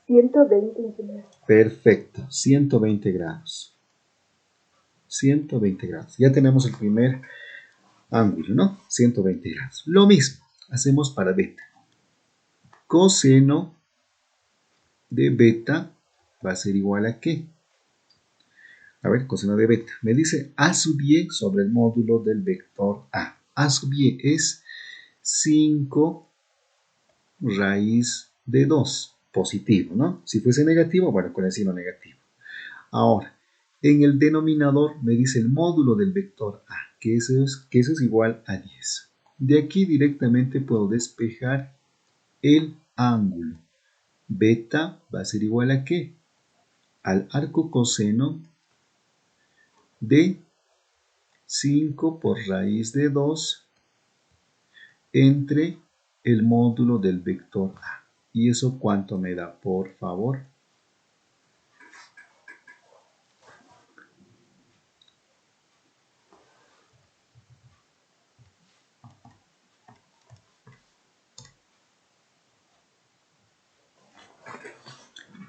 S3: 120.
S1: Perfecto. 120 grados. 120 grados. Ya tenemos el primer ángulo, ¿no? 120 grados. Lo mismo hacemos para beta. Coseno de beta va a ser igual a ¿qué? A ver, coseno de beta. Me dice A sub y sobre el módulo del vector A. A sub y es 5 raíz de 2. Positivo, ¿no? Si fuese negativo, bueno, con el signo negativo. Ahora, en el denominador me dice el módulo del vector A, que eso es igual a 10. De aquí directamente puedo despejar el ángulo. Beta va a ser igual a ¿qué? Al arco coseno de 5 por raíz de 2 entre el módulo del vector A. ¿Y eso cuánto me da, por favor?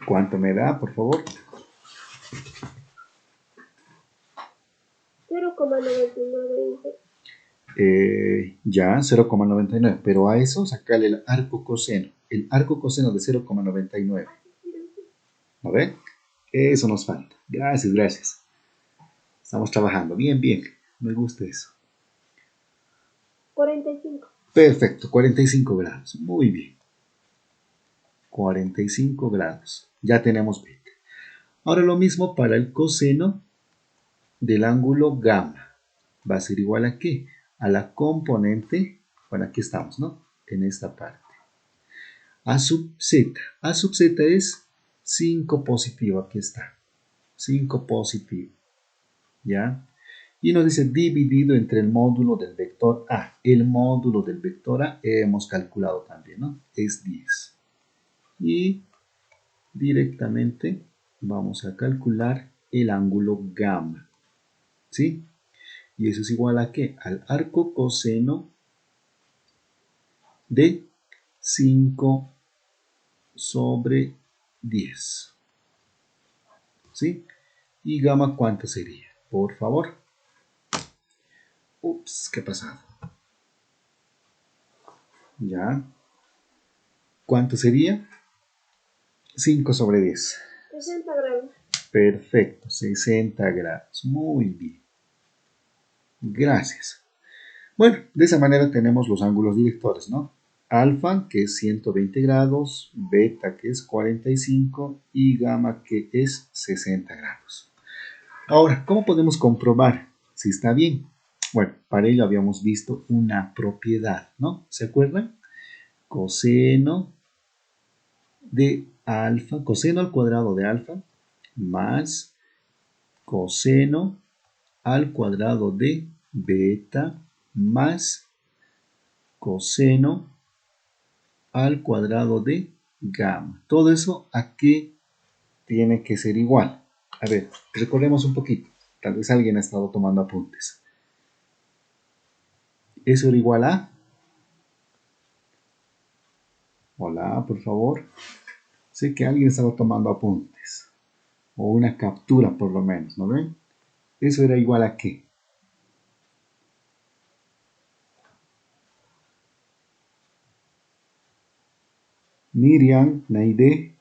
S1: ¿Cuánto me da, por favor?
S3: 0,99.
S1: Ya, 0,99. Pero a eso sacarle el arco coseno. El arco coseno de 0,99. ¿A ver? Eso nos falta. Gracias. Estamos trabajando. Bien. Me gusta eso.
S3: 45.
S1: Perfecto, 45 grados. Muy bien. 45 grados. Ya tenemos 20. Ahora lo mismo para el coseno del ángulo gamma. Va a ser igual a ¿qué? A la componente, bueno, aquí estamos, ¿no? En esta parte. A sub z. A sub z es 5 positivo, aquí está. 5 positivo. ¿Ya? Y nos dice dividido entre el módulo del vector A. El módulo del vector A hemos calculado también, ¿no? Es 10. Y directamente vamos a calcular el ángulo gamma. ¿Sí? Y eso es igual a ¿qué? Al arco coseno de 5 sobre 10. ¿Sí? ¿Y gamma cuánto sería? Por favor. Ups, ¿qué ha pasado? Ya. ¿Cuánto sería? 5 sobre 10.
S3: 60 grados.
S1: Perfecto, 60 grados. Muy bien. Gracias. Bueno, de esa manera tenemos los ángulos directores, ¿no? Alfa, que es 120 grados, beta, que es 45, y gamma, que es 60 grados. Ahora, ¿cómo podemos comprobar si está bien? Bueno, para ello habíamos visto una propiedad, ¿no? ¿Se acuerdan? Coseno de alfa, coseno al cuadrado de alfa, más coseno al cuadrado de beta, más coseno al cuadrado de gamma. Todo eso, ¿a qué tiene que ser igual? A ver, recordemos un poquito. Tal vez alguien ha estado tomando apuntes. ¿Eso era igual a? Hola, por favor. Sé que alguien estaba tomando apuntes. O una captura, por lo menos, ¿no ven? ¿Eso era igual a qué? Miriam, Naide.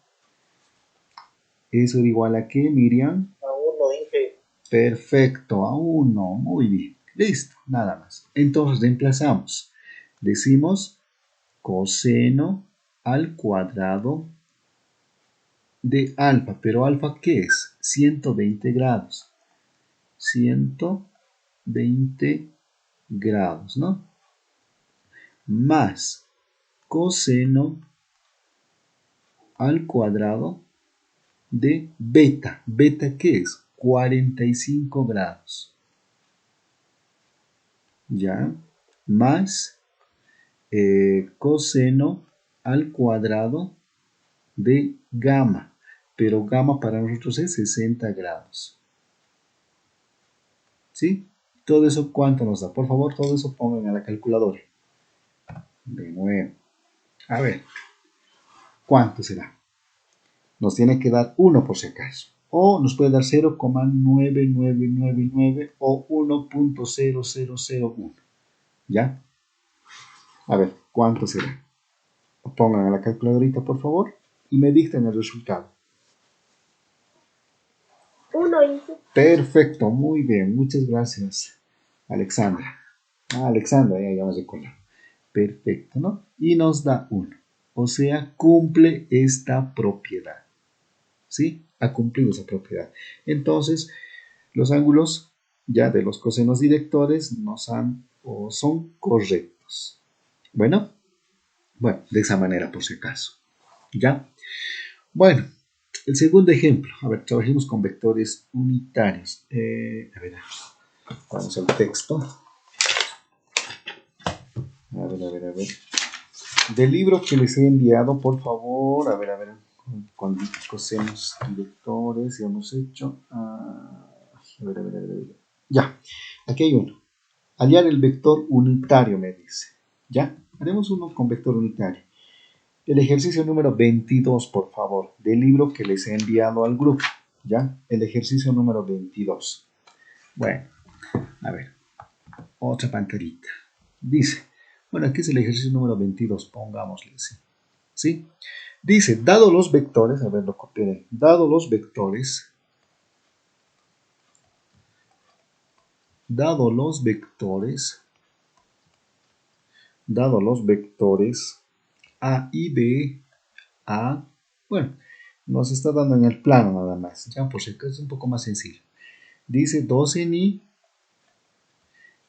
S1: ¿Eso era igual a qué, Miriam?
S2: A 1, Inge.
S1: Perfecto, a 1. Muy bien. Listo, nada más. Entonces reemplazamos. Decimos coseno al cuadrado de alfa. ¿Pero alfa qué es? 120 grados. 120 grados, ¿no? Más coseno al cuadrado de beta. ¿Beta qué es? 45 grados. ¿Ya? Más coseno al cuadrado de gamma. Pero gamma para nosotros es 60 grados. ¿Sí? Todo eso, ¿cuánto nos da? Por favor, todo eso pongan a la calculadora. De nuevo. A ver, ¿cuánto será? Nos tiene que dar 1 por si acaso. O nos puede dar 0,9999 o 1.0001. ¿Ya? A ver, ¿cuánto será? Pongan a la calculadorita, por favor, y me dicten el resultado.
S3: 1, Inge.
S1: Perfecto, muy bien. Muchas gracias, Alexandra. Alexandra, ya me recordé. Perfecto, ¿no? Y nos da 1. O sea, cumple esta propiedad. ¿Sí? Ha cumplido esa propiedad. Entonces, los ángulos ya de los cosenos directores son correctos. Bueno, de esa manera por si acaso. ¿Ya? Bueno, el segundo ejemplo. A ver, trabajemos con vectores unitarios. A ver, vamos al texto. A ver. Del libro que les he enviado, por favor, a ver, con cosenos directores, ya hemos hecho. A ver. Ya, aquí hay uno. Hallar el vector unitario, me dice. ¿Ya? Haremos uno con vector unitario. El ejercicio número 22, por favor, del libro que les he enviado al grupo. ¿Ya? El ejercicio número 22. Bueno, a ver, otra pantallita. Dice, bueno, aquí es el ejercicio número 22, pongámosle así. ¿Sí? Dice, dado los vectores, a ver, lo copiaré. Dado los vectores A y B, A, bueno, nos está dando en el plano nada más, ya por si acaso es un poco más sencillo. Dice 2 en I,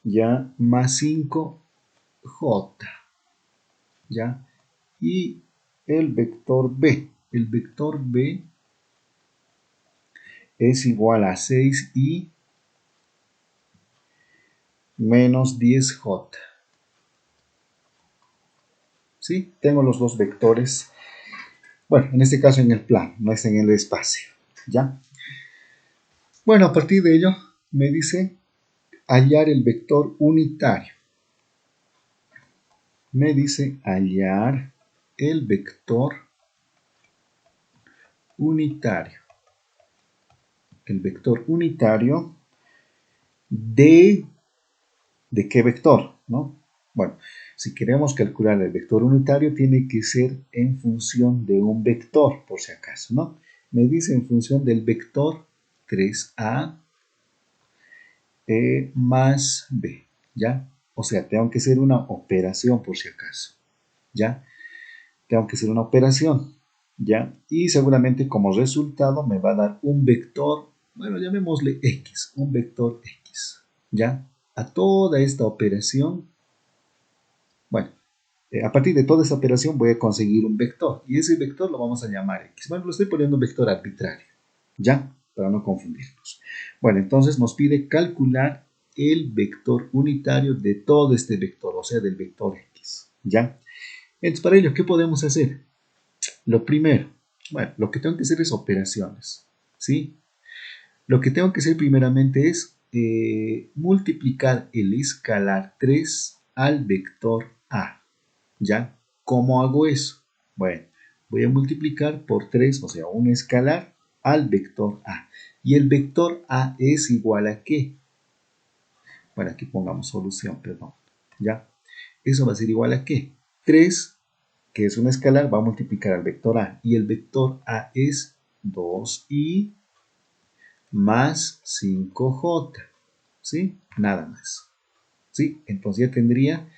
S1: ya, más 5J, ya, y el vector B es igual a 6I menos 10J. ¿Sí? Tengo los dos vectores. Bueno, en este caso en el plano, no es en el espacio. ¿Ya? Bueno, a partir de ello me dice hallar el vector unitario. Me dice hallar el vector unitario. El vector unitario ¿de qué vector? ¿No? Bueno, si queremos calcular el vector unitario, tiene que ser en función de un vector, por si acaso, ¿no? Me dice en función del vector 3a más b, ¿ya? O sea, tengo que hacer una operación, por si acaso, ¿ya? Tengo que hacer una operación, ¿ya? Y seguramente como resultado me va a dar un vector, bueno, llamémosle x, un vector x, ¿ya? A toda esta operación, bueno, a partir de toda esta operación voy a conseguir un vector, y ese vector lo vamos a llamar x. Bueno, lo estoy poniendo un vector arbitrario, ¿ya? Para no confundirnos. Bueno, entonces nos pide calcular el vector unitario de todo este vector, o sea, del vector x, ¿ya? Entonces, para ello, ¿qué podemos hacer? Lo primero, bueno, lo que tengo que hacer es operaciones, ¿sí? Lo que tengo que hacer primeramente es multiplicar el escalar 3 al vector a, ¿ya? ¿Cómo hago eso? Bueno, voy a multiplicar por 3, o sea, un escalar al vector a. ¿Y el vector a es igual a qué? Bueno, aquí pongamos solución, perdón, ¿ya? Eso va a ser igual a qué? 3, que es un escalar, va a multiplicar al vector a. Y el vector a es 2i más 5j, ¿sí? Nada más, ¿sí? Entonces ya tendría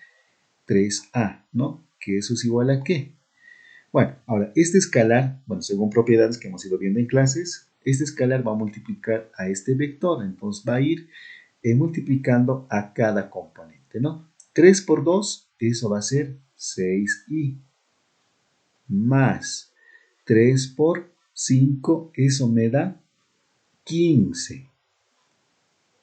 S1: 3a, ¿no? Que eso es igual a qué. Bueno, ahora, este escalar, bueno, según propiedades que hemos ido viendo en clases, este escalar va a multiplicar a este vector, entonces va a ir multiplicando a cada componente, ¿no? 3 por 2, eso va a ser 6i, más 3 por 5, eso me da 15.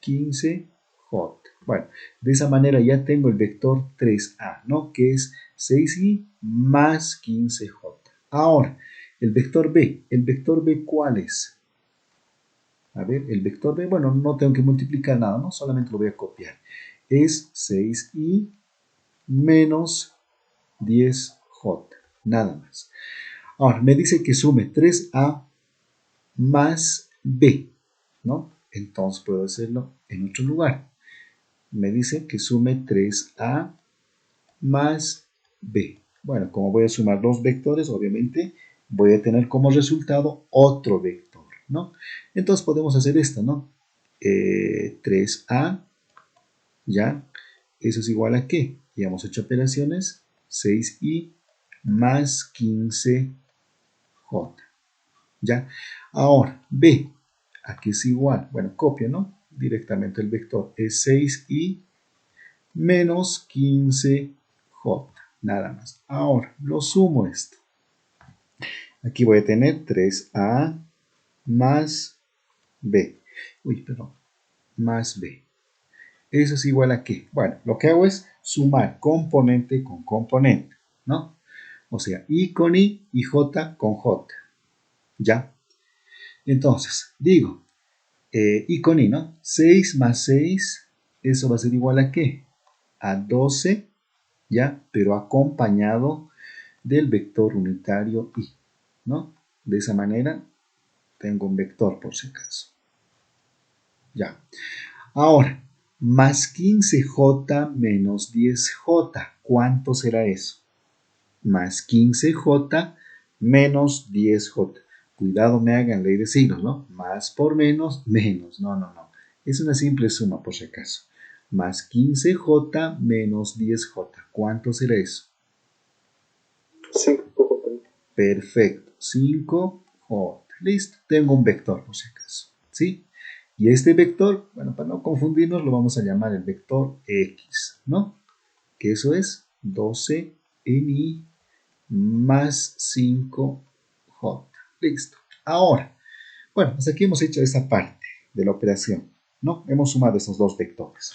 S1: 15j. Bueno, de esa manera ya tengo el vector 3a, ¿no? Que es 6i más 15j. Ahora, el vector b. ¿El vector b cuál es? A ver, el vector b, bueno, no tengo que multiplicar nada, ¿no? Solamente lo voy a copiar. Es 6i menos 10j. Nada más. Ahora, me dice que sume 3a más b, ¿no? Entonces puedo hacerlo en otro lugar. Me dice que sume 3a más b. Bueno, como voy a sumar dos vectores, obviamente voy a tener como resultado otro vector, ¿no? Entonces podemos hacer esto, ¿no? 3a, ¿ya? Eso es igual a ¿qué? Ya hemos hecho operaciones, 6i más 15j, ¿ya? Ahora, b, aquí es igual, bueno, copio, ¿no? Directamente el vector es 6i menos 15j, nada más. Ahora, lo sumo esto. Aquí voy a tener 3a más b. Uy, perdón, más b. ¿Eso es igual a qué? Bueno, lo que hago es sumar componente con componente, ¿no? O sea, i con i y j con j, ¿ya? Entonces, digo, i con i, ¿no? 6 más 6, eso va a ser igual a qué? A 12, ¿ya? Pero acompañado del vector unitario i, ¿no? De esa manera tengo un vector por si acaso. Ya. Ahora, más 15j menos 10j, ¿cuánto será eso? Más 15j menos 10j. Cuidado, me hagan ley de signos, ¿no? Más por menos, menos. No, no, no. Es una simple suma, por si acaso. Más 15j menos 10j. ¿Cuánto será eso?
S2: 5j.
S1: Perfecto. 5j. Listo. Tengo un vector, por si acaso. ¿Sí? Y este vector, bueno, para no confundirnos, lo vamos a llamar el vector x, ¿no? Que eso es 12 en i más 5j. Listo. Ahora, bueno, hasta aquí hemos hecho esta parte de la operación, ¿no? Hemos sumado esos dos vectores.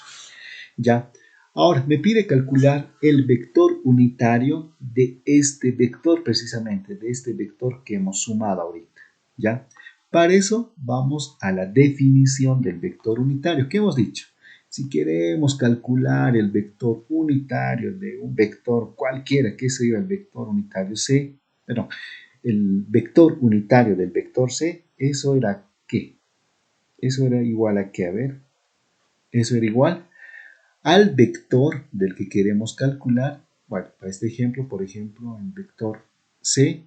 S1: Ya. Ahora, me pide calcular el vector unitario de este vector, precisamente, de este vector que hemos sumado ahorita, ¿ya? Para eso, vamos a la definición del vector unitario. ¿Qué hemos dicho? Si queremos calcular el vector unitario de un vector cualquiera, que sería el vector unitario C, perdón, el vector unitario del vector C, ¿eso era qué? Eso era igual a qué, a ver, eso era igual al vector del que queremos calcular. Bueno, para este ejemplo, por ejemplo, el vector C,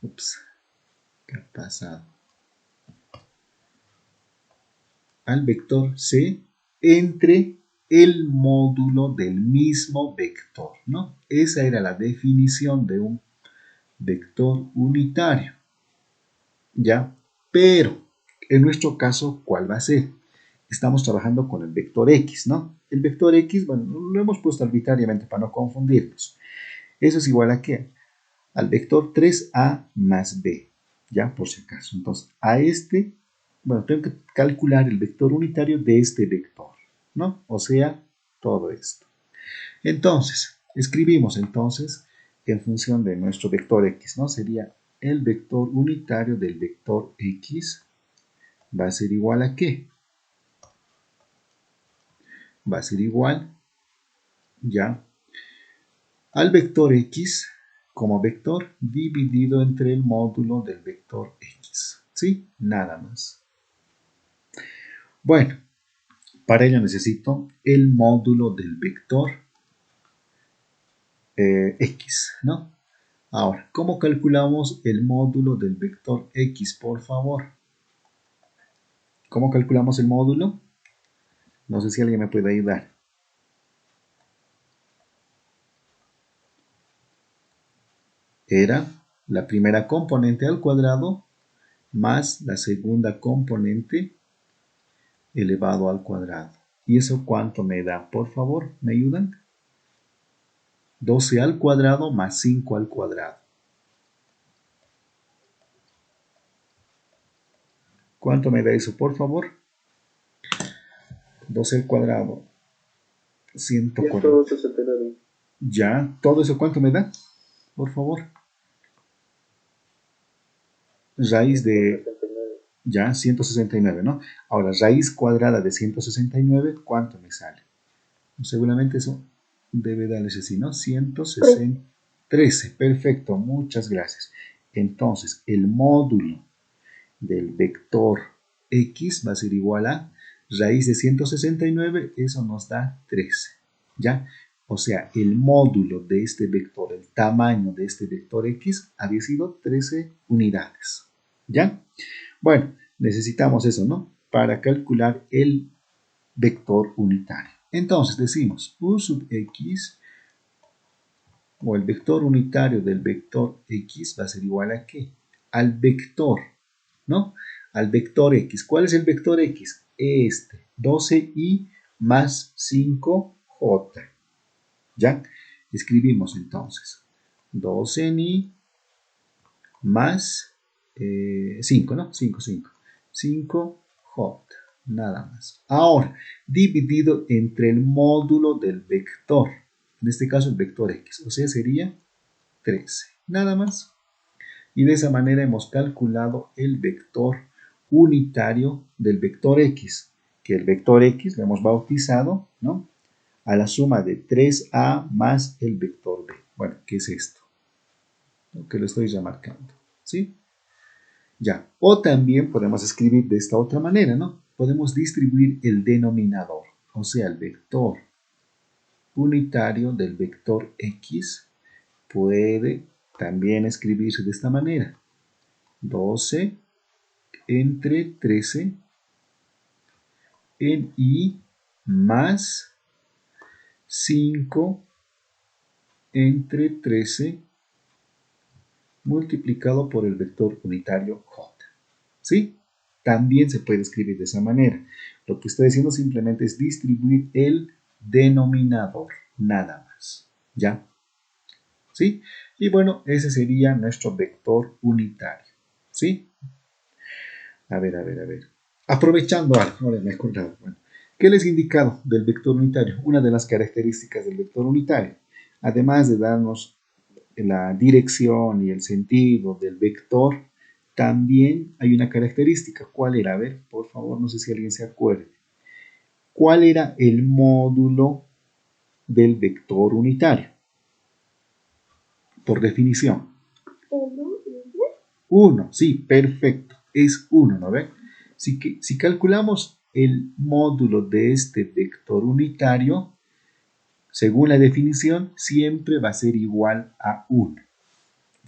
S1: ups, ¿qué ha pasado? Al vector C entre el módulo del mismo vector, ¿no? Esa era la definición de un vector unitario, ¿ya? Pero, en nuestro caso, ¿cuál va a ser? Estamos trabajando con el vector X, ¿no? El vector X, bueno, lo hemos puesto arbitrariamente para no confundirnos. Eso es igual a ¿qué? Al vector 3a más b, ¿ya? Por si acaso. Entonces, a este, bueno, tengo que calcular el vector unitario de este vector, ¿no? O sea, todo esto. Entonces, escribimos entonces en función de nuestro vector x, ¿no? Sería el vector unitario del vector x va a ser igual a ¿qué? Va a ser igual, ya, al vector x como vector dividido entre el módulo del vector x, ¿sí? Nada más. Bueno, para ello necesito el módulo del vector x, ¿no? Ahora, ¿cómo calculamos el módulo del vector x, por favor? ¿Cómo calculamos el módulo? No sé si alguien me puede ayudar. Era la primera componente al cuadrado más la segunda componente elevado al cuadrado. ¿Y eso cuánto me da? Por favor, ¿me ayudan? 12 al cuadrado más 5 al cuadrado. ¿Cuánto me da eso, por favor? 12 al cuadrado. 140.
S2: 169.
S1: Ya, ¿todo eso cuánto me da? Por favor. Raíz de,
S2: 169.
S1: ya, 169, ¿no? Ahora, raíz cuadrada de 169, ¿cuánto me sale? Seguramente eso debe darles así, ¿no? 160. 13, perfecto, muchas gracias. Entonces, el módulo del vector x va a ser igual a raíz de 169, eso nos da 13, ¿ya? O sea, el módulo de este vector, el tamaño de este vector x había sido 13 unidades, ¿ya? Bueno, necesitamos eso, ¿no? Para calcular el vector unitario. Entonces decimos u sub x o el vector unitario del vector x va a ser igual a ¿qué? Al vector, ¿no? Al vector x. ¿Cuál es el vector x? Este, 12i más 5j. ¿Ya? Escribimos entonces 12i más 5, ¿no? 5j, nada más. Ahora, dividido entre el módulo del vector, en este caso el vector x, o sea, sería 13, nada más. Y de esa manera hemos calculado el vector unitario del vector x, que el vector x lo hemos bautizado, ¿no? A la suma de 3a más el vector b. Bueno, ¿qué es esto? ¿No? Que lo estoy remarcando, ¿sí? Ya, o también podemos escribir de esta otra manera, ¿no? Podemos distribuir el denominador, o sea, el vector unitario del vector x puede también escribirse de esta manera. 12 entre 13 en i más 5 entre 13 multiplicado por el vector unitario j. ¿Sí? También se puede escribir de esa manera. Lo que estoy haciendo simplemente es distribuir el denominador, nada más. ¿Ya? ¿Sí? Y bueno, ese sería nuestro vector unitario. ¿Sí? A ver. Aprovechando algo, ahora me he acordado. Bueno, ¿qué les he indicado del vector unitario? Una de las características del vector unitario, además de darnos la dirección y el sentido del vector, también hay una característica. ¿Cuál era? A ver, por favor, no sé si alguien se acuerde. ¿Cuál era el módulo del vector unitario? Por definición.
S3: 1 y 3.
S1: 1, sí, perfecto. Es 1, ¿no ven? Si calculamos el módulo de este vector unitario, según la definición, siempre va a ser igual a 1.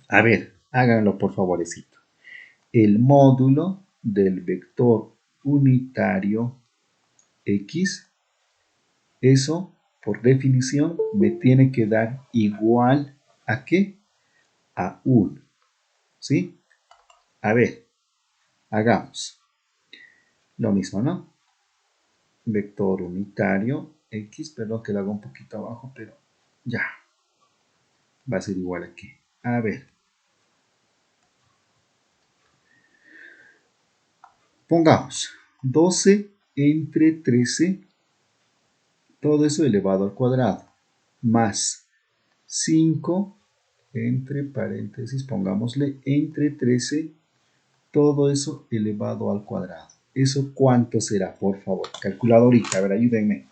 S1: A ver, háganlo por favorecito. El módulo del vector unitario x, eso por definición me tiene que dar igual a ¿qué? A 1. ¿Sí? A ver, hagamos lo mismo, ¿no? Vector unitario x, perdón que lo hago un poquito abajo, pero ya. Va a ser igual a ¿qué? A ver. Pongamos 12 entre 13, todo eso elevado al cuadrado, más 5 entre paréntesis, pongámosle entre 13, todo eso elevado al cuadrado. ¿Eso cuánto será, por favor? Calculadorita, a ver, ayúdenme.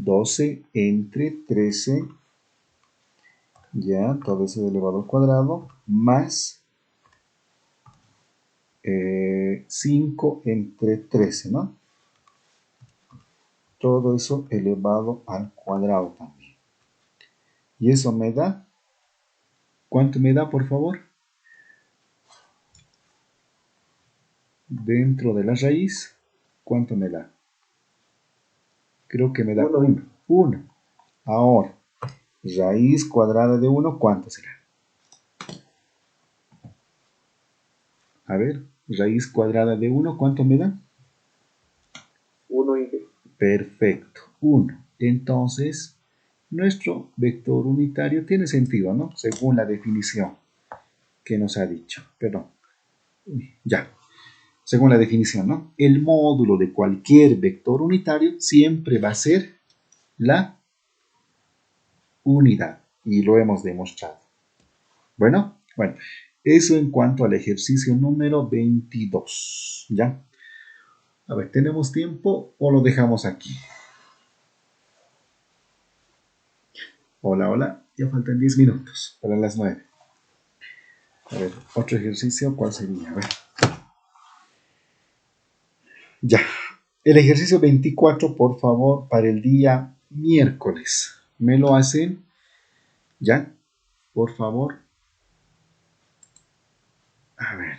S1: 12 entre 13, ya, todo eso elevado al cuadrado, más 5 entre 13, ¿no? Todo eso elevado al cuadrado también. Y eso me da, ¿cuánto me da, por favor? Dentro de la raíz, ¿cuánto me da? Creo que me da 1. 1. Ahora, raíz cuadrada de 1, ¿cuánto será? A ver, raíz cuadrada de 1, ¿cuánto me da?
S2: 1 y qué.
S1: Perfecto, 1. Entonces, nuestro vector unitario tiene sentido, ¿no? Según la definición que nos ha dicho. Perdón. Ya. Según la definición, ¿no? El módulo de cualquier vector unitario siempre va a ser la unidad. Y lo hemos demostrado. Bueno, eso en cuanto al ejercicio número 22. ¿Ya? A ver, ¿tenemos tiempo o lo dejamos aquí? Hola, hola. Ya faltan 10 minutos para las 9. A ver, otro ejercicio, ¿cuál sería? A ver. Ya. El ejercicio 24, por favor, para el día miércoles. ¿Me lo hacen? ¿Ya? Por favor. A ver.